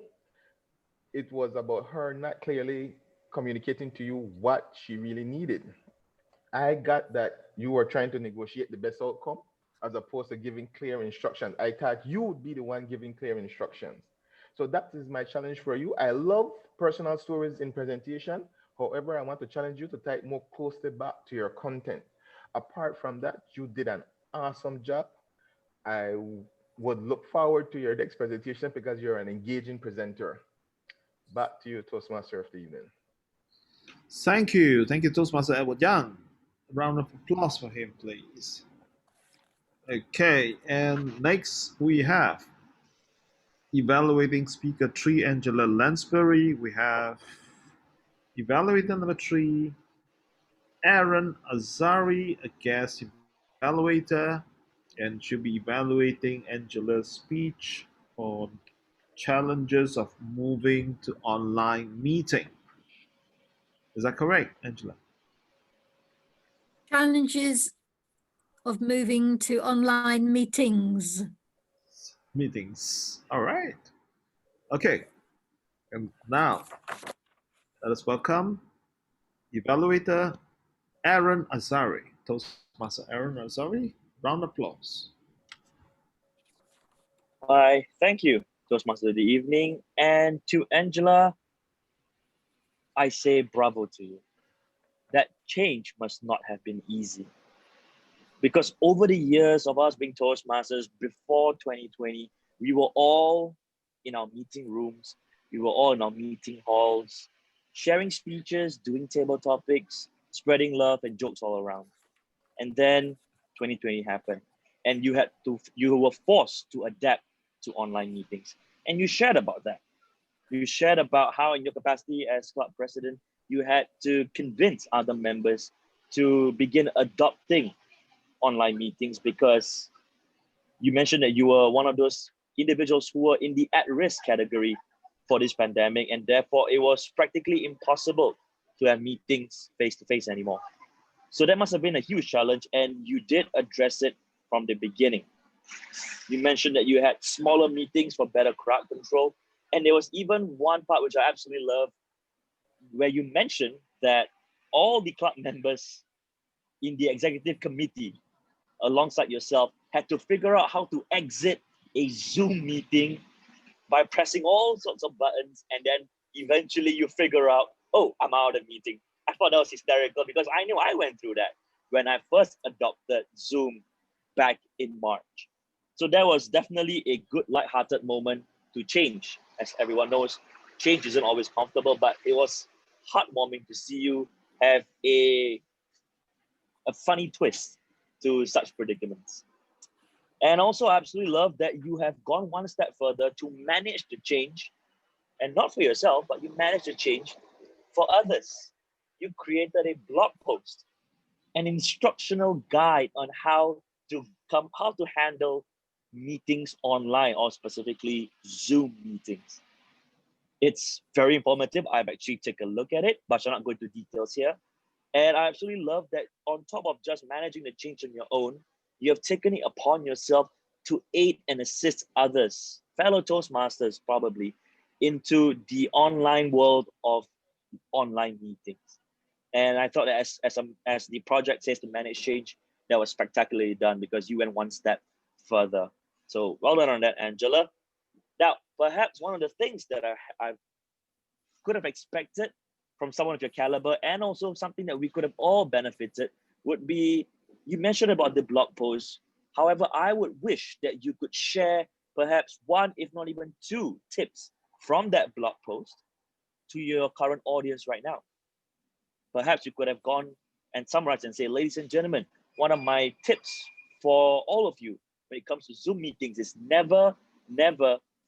it was about her not clearly communicating to you what she really needed. I got that you were trying to negotiate the best outcome as opposed to giving clear instructions. I thought you would be the one giving clear instructions. So that is my challenge for you. I love personal stories in presentation. However, I want to challenge you to tie it more closely back to your content. Apart from that, you did an awesome job. I would look forward to your next presentation because you're an engaging presenter. Back to you, Toastmaster of the evening. Thank you. Thank you, Toastmaster Edward Young. A round of applause for him, please. Okay, and next we have evaluating speaker 3, Angela Lansbury. We have evaluator number 3, Aaron Azhari, a guest evaluator, and she'll be evaluating Angela's speech on challenges of moving to online meeting. Is that correct, Angela? Challenges of moving to online meetings. Meetings. All right. Okay. And now, let us welcome evaluator Aaron Azhari. Toastmaster Aaron Azhari. Round of applause. Hi, thank you, Toastmaster of the evening. And to Angela, I say bravo to you. That change must not have been easy. Because over the years of us being Toastmasters before 2020, we were all in our meeting rooms, we were all in our meeting halls, sharing speeches, doing table topics, spreading love and jokes all around. And then 2020 happened, and you were forced to adapt to online meetings. And you shared about that. You shared about how in your capacity as club president, you had to convince other members to begin adopting online meetings because you mentioned that you were one of those individuals who were in the at-risk category for this pandemic, and therefore it was practically impossible to have meetings face-to-face anymore. So that must have been a huge challenge, and you did address it from the beginning. You mentioned that you had smaller meetings for better crowd control, and there was even one part which I absolutely love, where you mentioned that all the club members in the executive committee alongside yourself had to figure out how to exit a Zoom meeting by pressing all sorts of buttons, and then eventually you figure out, oh, I'm out of the meeting. I thought that was hysterical because I knew I went through that when I first adopted Zoom back in March. So that was definitely a good lighthearted moment to change. As everyone knows, change isn't always comfortable, but it was heartwarming to see you have a funny twist to such predicaments. And also, I absolutely love that you have gone one step further to manage the change, and not for yourself, but you managed to change for others. You created a blog post, an instructional guide on how to handle meetings online, or specifically Zoom meetings. It's very informative. I've actually taken a look at it, but I shall not go into details here. And I absolutely love that on top of just managing the change on your own, you have taken it upon yourself to aid and assist others, fellow Toastmasters probably, into the online world of online meetings. And I thought that as the project says to manage change, that was spectacularly done because you went one step further. So well done on that, Angela. Now, perhaps one of the things that I could have expected from someone of your caliber, and also something that we could have all benefited, would be, you mentioned about the blog post. However, I would wish that you could share perhaps one, if not even two tips from that blog post to your current audience right now. Perhaps you could have gone and summarized and say, ladies and gentlemen, one of my tips for all of you when it comes to Zoom meetings is never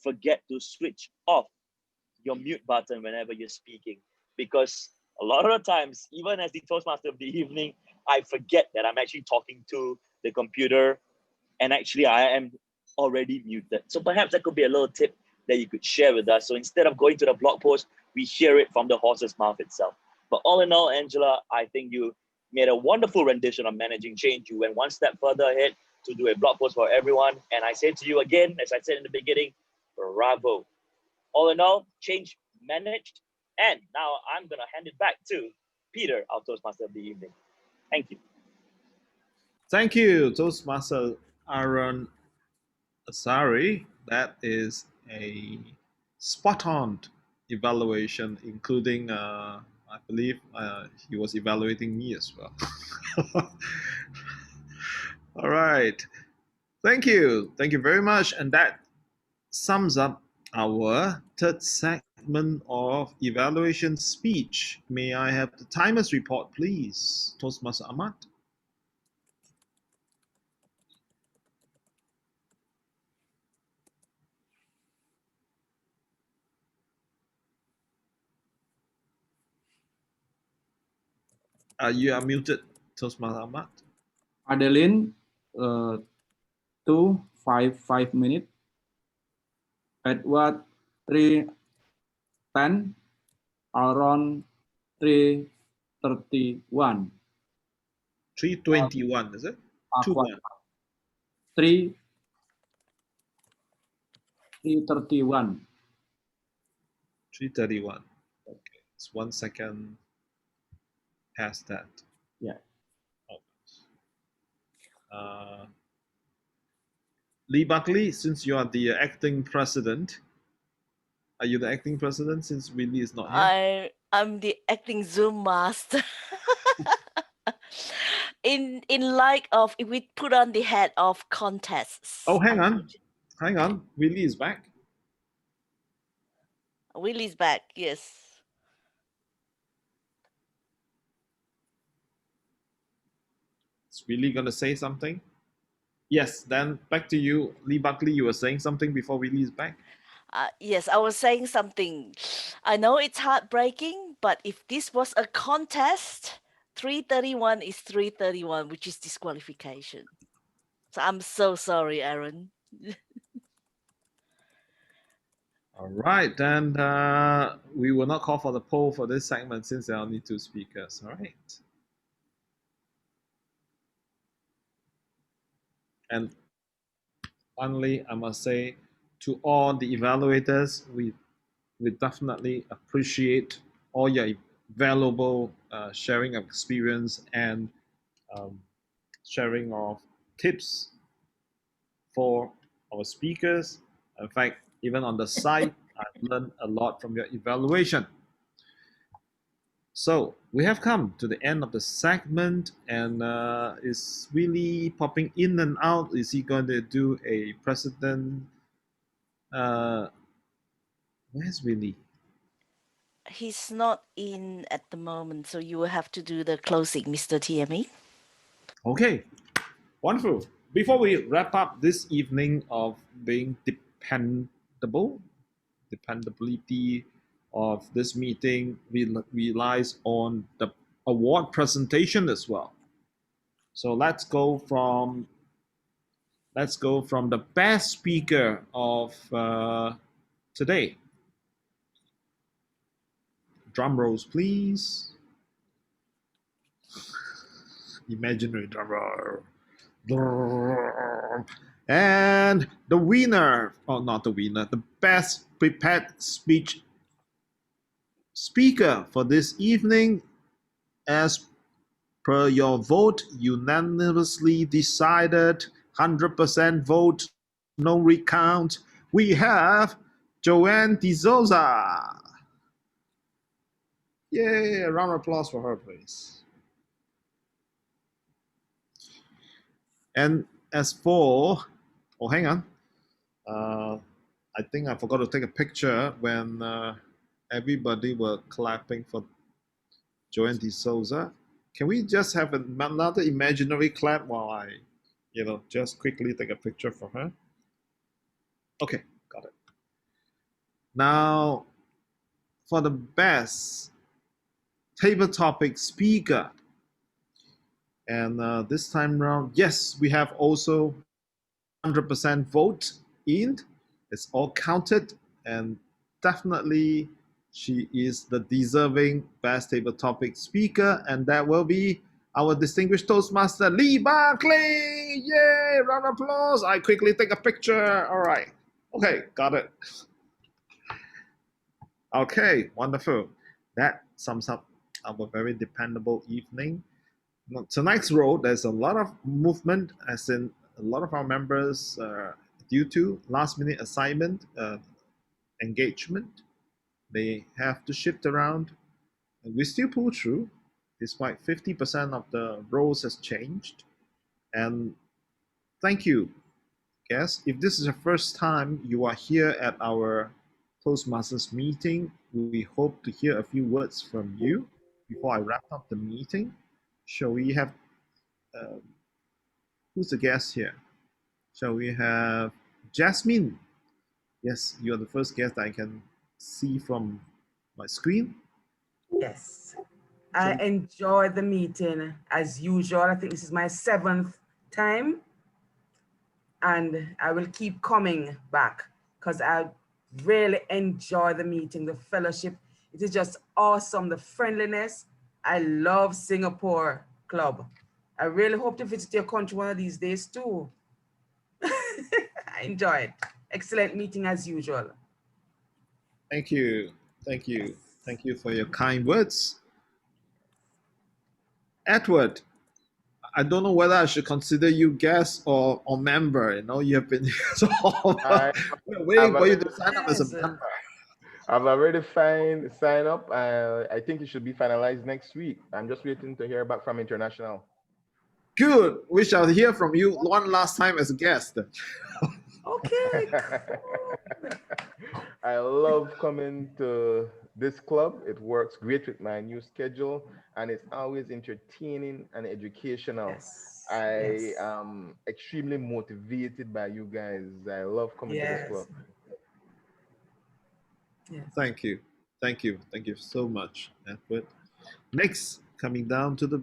forget to switch off your mute button whenever you're speaking. Because a lot of the times, even as the Toastmaster of the evening, I forget that I'm actually talking to the computer and actually I am already muted. So perhaps that could be a little tip that you could share with us. So instead of going to the blog post, we hear it from the horse's mouth itself. But all in all, Angela, I think you made a wonderful rendition of managing change. You went one step further ahead to do a blog post for everyone. And I say to you again, as I said in the beginning, bravo. All in all, change managed. And now I'm going to hand it back to Peter, our Toastmaster of the evening. Thank you. Thank you, Toastmaster Aaron Azhari. That is a spot-on evaluation, including, I believe, he was evaluating me as well. All right. Thank you. Thank you very much. And that sums up our third segment of evaluation speech. May I have the timer's report, please, Toastmaster Ahmad? You are muted, Toastmaster Ahmad. Adeline, 2:55 minutes. Edward, 3:10. Aaron, 3:31. 3:21, is it? 2-1. 3:31. 3:31. Okay, it's 1 second past that. Yeah. Lee Buckley, since you are the acting president, are you the acting president since Willie is not here? I'm the acting Zoom master. in light of, if we put on the hat of contests. Oh, hang on. Willie is back. Willie's back, yes. Is Willie going to say something? Yes, then back to you. Lee Buckley, you were saying something before Willie is back? Yes, I was saying something. I know it's heartbreaking, but if this was a contest, 3:31 is 3:31, which is disqualification. So I'm so sorry, Aaron. All right, then we will not call for the poll for this segment since there are only two speakers. All right. And finally, I must say to all the evaluators, we definitely appreciate all your valuable sharing of experience and sharing of tips for our speakers. In fact, even on the site, I've learned a lot from your evaluation. So we have come to the end of the segment, and is Willie popping in and out? Is he going to do a president? Where's Willie? He's not in at the moment, so you will have to do the closing, Mr. TME. Okay, wonderful. Before we wrap up this evening of being dependability of this meeting relies on the award presentation as well. So let's go from the best speaker of today. Drum rolls, please. Imaginary drum roll. And the winner, not the winner, the best prepared speech speaker for this evening, as per your vote, unanimously decided, 100% vote, no recount, we have Joanne D'Souza. Yay, a round of applause for her, please. And as for, hang on. I think I forgot to take a picture when everybody were clapping for Joanne De Souza. Can we just have another imaginary clap while I, just quickly take a picture for her? Okay, got it. Now, for the best table topic speaker, and this time around, yes, we have also 100% vote in. It's all counted, and definitely she is the deserving best table topic speaker, and that will be our distinguished Toastmaster Lee Buckley. Yay! Round of applause. I quickly take a picture. All right. Okay, got it. Okay, wonderful. That sums up our very dependable evening. Tonight's road, there's a lot of movement, as in a lot of our members, due to last minute assignment engagement, they have to shift around. And we still pull through, despite 50% of the roles has changed. And thank you, guests. If this is the first time you are here at our Toastmasters meeting, we hope to hear a few words from you before I wrap up the meeting. Shall we have, who's the guest here? Shall we have Jasmine? Yes, you're the first guest I can see from my screen. Yes. I enjoyed the meeting as usual. I think this is my 7th time, and I will keep coming back because I really enjoy the meeting, the fellowship. It is just awesome, the friendliness. I love Singapore Club. I really hope to visit your country one of these days too. I enjoyed. Excellent meeting as usual. Thank you. Thank you. Thank you for your kind words. Edward, I don't know whether I should consider you guest or member. You have been here so long. We're waiting for you to sign up as a member. I've already signed up. I think it should be finalized next week. I'm just waiting to hear back from International. Good. We shall hear from you one last time as a guest. Okay. I love coming to this club. It works great with my new schedule, and it's always entertaining and educational. Yes. I am extremely motivated by you guys. I love coming to this club. Yes. Thank you. Thank you. Thank you so much, Edward. Next, coming down to the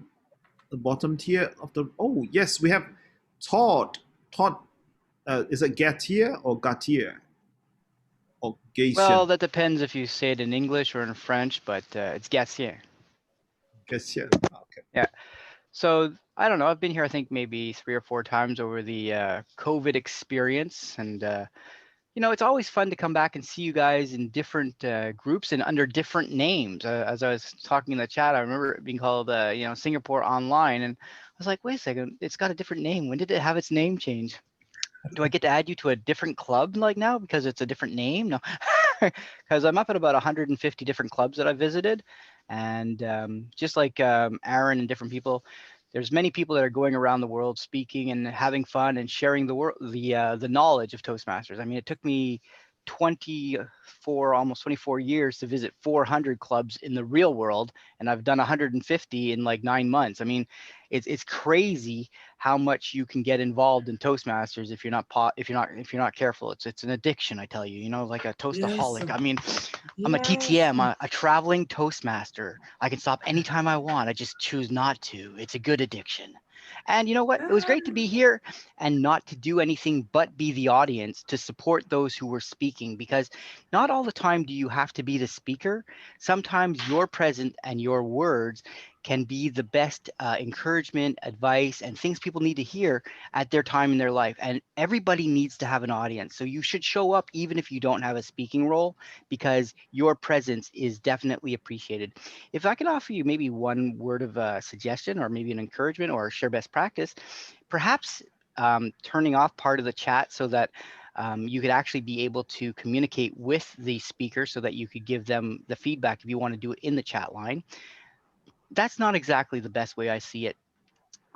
bottom tier of the... Oh, yes, we have Todd. Todd, is it Gatier or Gatier? Or Gatien? Well, that depends if you say it in English or in French, but it's Gatien. Gatien, okay. Yeah. So I don't know. I've been here, I think, maybe 3 or 4 times over the COVID experience. And, it's always fun to come back and see you guys in different groups and under different names. As I was talking in the chat, I remember it being called, Singapore Online. And I was like, wait a second, it's got a different name. When did it have its name change? Do I get to add you to a different club like now because it's a different name? No, because I'm up at about 150 different clubs that I visited. And just like Aaron and different people, there's many people that are going around the world speaking and having fun and sharing the knowledge of Toastmasters. I mean, it took me almost 24 years to visit 400 clubs in the real world, and I've done 150 in like 9 months. I mean, it's crazy how much you can get involved in Toastmasters if you're not careful. It's an addiction, I tell you. Like a Toastaholic. Yes. I mean, I'm a TTM, a traveling Toastmaster. I can stop anytime I want. I just choose not to. It's a good addiction. And you know what? It was great to be here and not to do anything but be the audience to support those who were speaking, because not all the time do you have to be the speaker. Sometimes your presence and your words can be the best encouragement, advice, and things people need to hear at their time in their life. And everybody needs to have an audience. So you should show up even if you don't have a speaking role, because your presence is definitely appreciated. If I could offer you maybe one word of suggestion or maybe an encouragement or share best practice, perhaps turning off part of the chat so that you could actually be able to communicate with the speaker so that you could give them the feedback if you want to do it in the chat line. That's not exactly the best way I see it.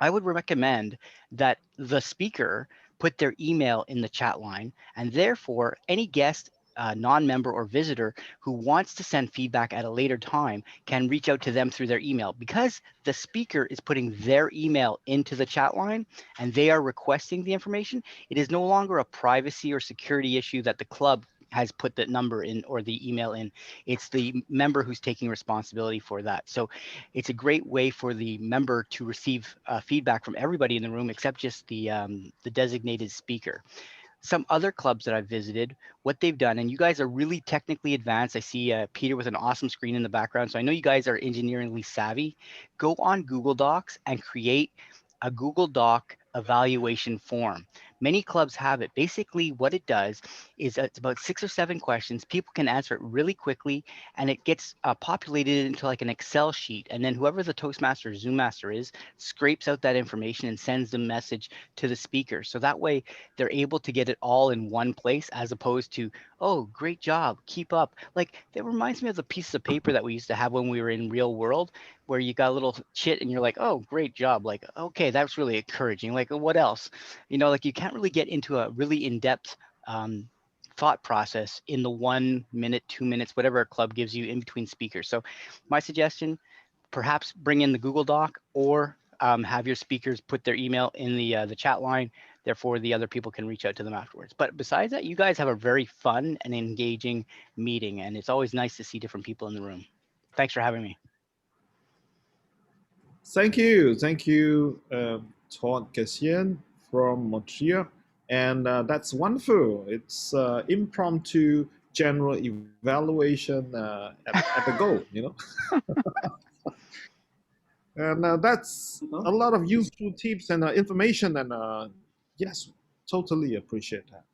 I would recommend that the speaker put their email in the chat line, and therefore any guest, non-member or visitor who wants to send feedback at a later time can reach out to them through their email. Because the speaker is putting their email into the chat line and they are requesting the information, it is no longer a privacy or security issue that the club has put the number in or the email in. It's the member who's taking responsibility for that. So it's a great way for the member to receive feedback from everybody in the room except just the designated speaker. Some other clubs that I've visited, what they've done, and you guys are really technically advanced. I see Peter with an awesome screen in the background. So I know you guys are engineeringly savvy. Go on Google Docs and create a Google Doc evaluation form. Many clubs have it. Basically, what it does is it's about 6 or 7 questions. People can answer it really quickly, and it gets populated into like an Excel sheet. And then whoever the Toastmaster or Zoom master is scrapes out that information and sends the message to the speaker. So that way they're able to get it all in one place, as opposed to, oh, great job, keep up. Like, that reminds me of the pieces of paper that we used to have when we were in real world, where you got a little chit and you're like, oh, great job. Like, okay, that's really encouraging. Like, what else? You know, like, you can't really get into a really in-depth thought process in the 1 minute, 2 minutes, whatever a club gives you in between speakers. So my suggestion, perhaps bring in the Google Doc, or have your speakers put their email in the chat line. Therefore, the other people can reach out to them afterwards. But besides that, you guys have a very fun and engaging meeting, and it's always nice to see different people in the room. Thanks for having me. Thank you, Todd Cassian from Montreal, and that's wonderful. It's impromptu general evaluation at the goal, you know. And that's a lot of useful tips and information, and yes, totally appreciate that.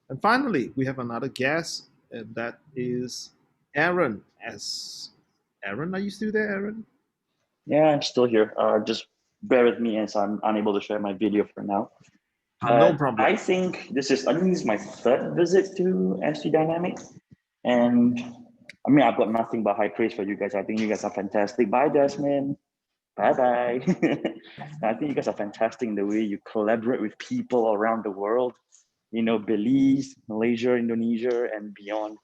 And finally, we have another guest, and that is Aaron. Aaron, are you still there, Aaron? Yeah, I'm still here. Just bear with me as I'm unable to share my video for now. No problem. I think this is my third visit to SG Dynamics, and I mean, I've got nothing but high praise for you guys. I think you guys are fantastic. Bye, Jasmine. Bye. I think you guys are fantastic in the way you collaborate with people around the world. You know, Belize, Malaysia, Indonesia, and beyond.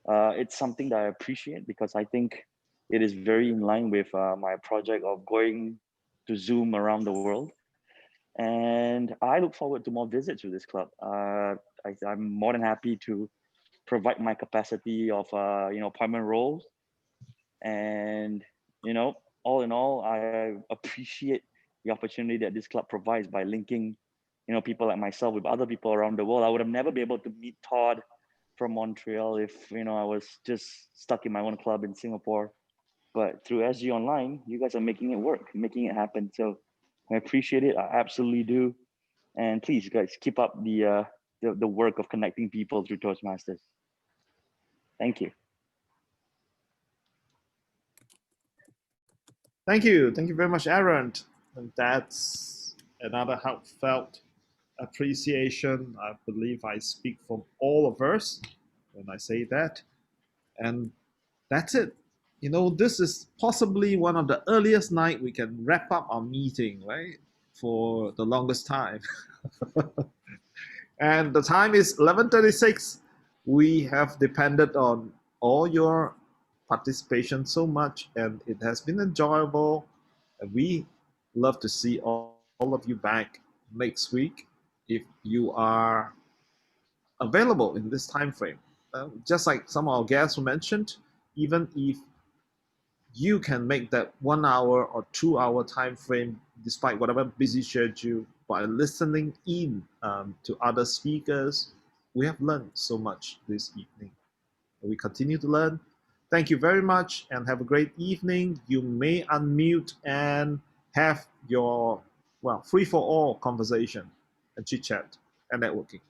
It's something that I appreciate, because I think it is very in line with my project of going to Zoom around the world. And I look forward to more visits with this club. I'm more than happy to provide my capacity of appointment roles. And all in all, I appreciate the opportunity that this club provides by linking people like myself with other people around the world. I would have never been able to meet Todd from Montreal if I was just stuck in my own club in Singapore. But through SG Online, you guys are making it work, making it happen. So I appreciate it. I absolutely do. And please, guys, keep up the work of connecting people through Toastmasters. Thank you. Thank you very much, Aaron. And that's another heartfelt appreciation. I believe I speak from all of us when I say that. And that's it. This is possibly one of the earliest night we can wrap up our meeting, right? For the longest time. And the time is 11:36. We have depended on all your participation so much, and it has been enjoyable. And we love to see all of you back next week if you are available in this time frame. Just like some of our guests mentioned, even if you can make that 1 hour or 2 hour time frame, despite whatever busy schedule, by listening in to other speakers, we have learned so much this evening. We continue to learn. Thank you very much and have a great evening. You may unmute and have your free for all conversation and chit chat and networking.